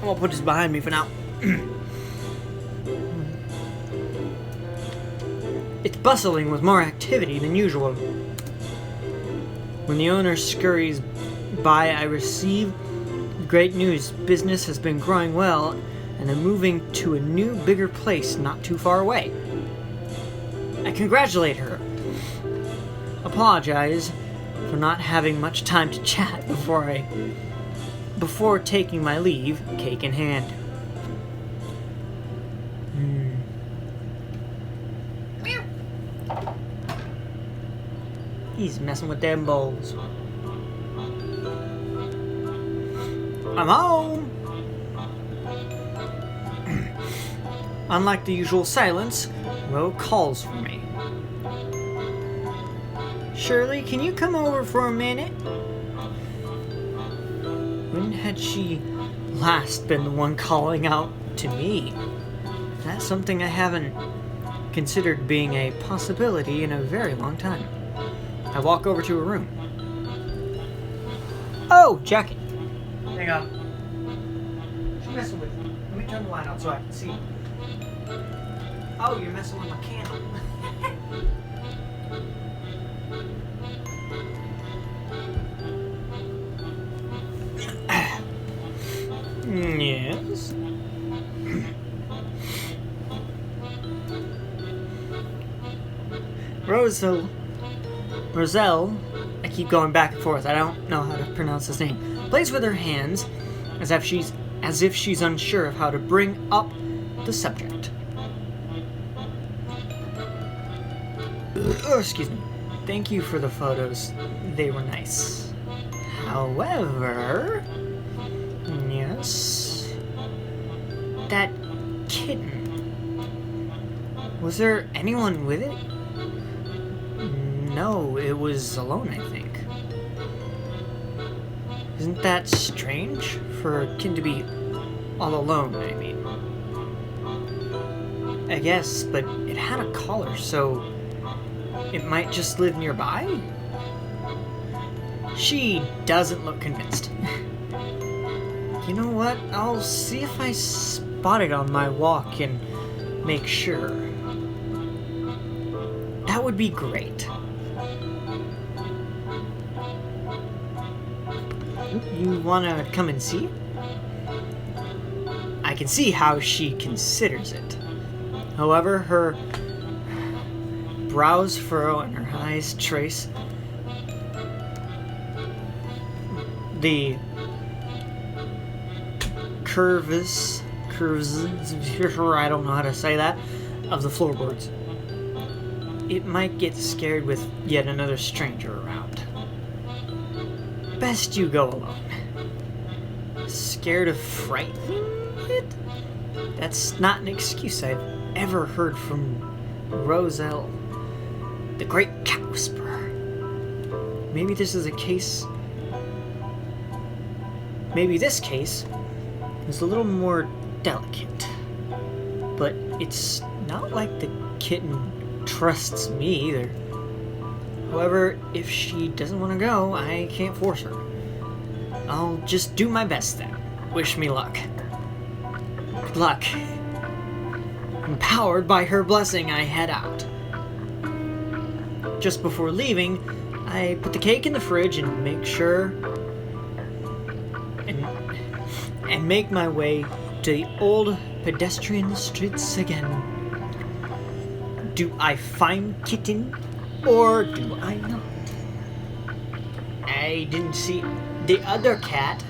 I'll put this behind me for now. It's bustling with more activity than usual. When the owner scurries by, I receive great news. Business has been growing well, and I'm moving to a new, bigger place not too far away. I congratulate her. Apologize for not having much time to chat before taking my leave, cake in hand. He's messing with them bowls. I'm home! Unlike the usual silence, Ro calls for me. Shirley, can you come over for a minute? When had she last been the one calling out to me? That's something I haven't considered being a possibility in a very long time. I walk over to her room. Oh, jacket. Hang on. What you messing with? Let me turn the light out so I can see. Oh, you're messing with my candle. Yes. Roselle, I keep going back and forth. I don't know how to pronounce his name. Plays with her hands as if she's unsure of how to bring up the subject. Oh, excuse me. Thank you for the photos. They were nice. However, yes, that kitten. Was there anyone with it? No, it was alone, I think. Isn't that strange for a kid to be all alone, I mean? I guess, but it had a collar, so it might just live nearby? She doesn't look convinced. You know what? I'll see if I spot it on my walk and make sure. That would be great. You wanna come and see? I can see how she considers it. However, her brows furrow and her eyes trace the curves, I don't know how to say that, of the floorboards. It might get scared with yet another stranger around. Best you go alone. Scared of frightening it? That's not an excuse I've ever heard from Roselle, the great cat whisperer. Maybe this is a case... Maybe this case is a little more delicate. But it's not like the kitten trusts me either. However, if she doesn't want to go, I can't force her. I'll just do my best then. Wish me luck. Good luck. Empowered by her blessing, I head out. Just before leaving, I put the cake in the fridge and make sure... and make my way to the old pedestrian streets again. Do I find kitten, or do I not? I didn't see the other cat.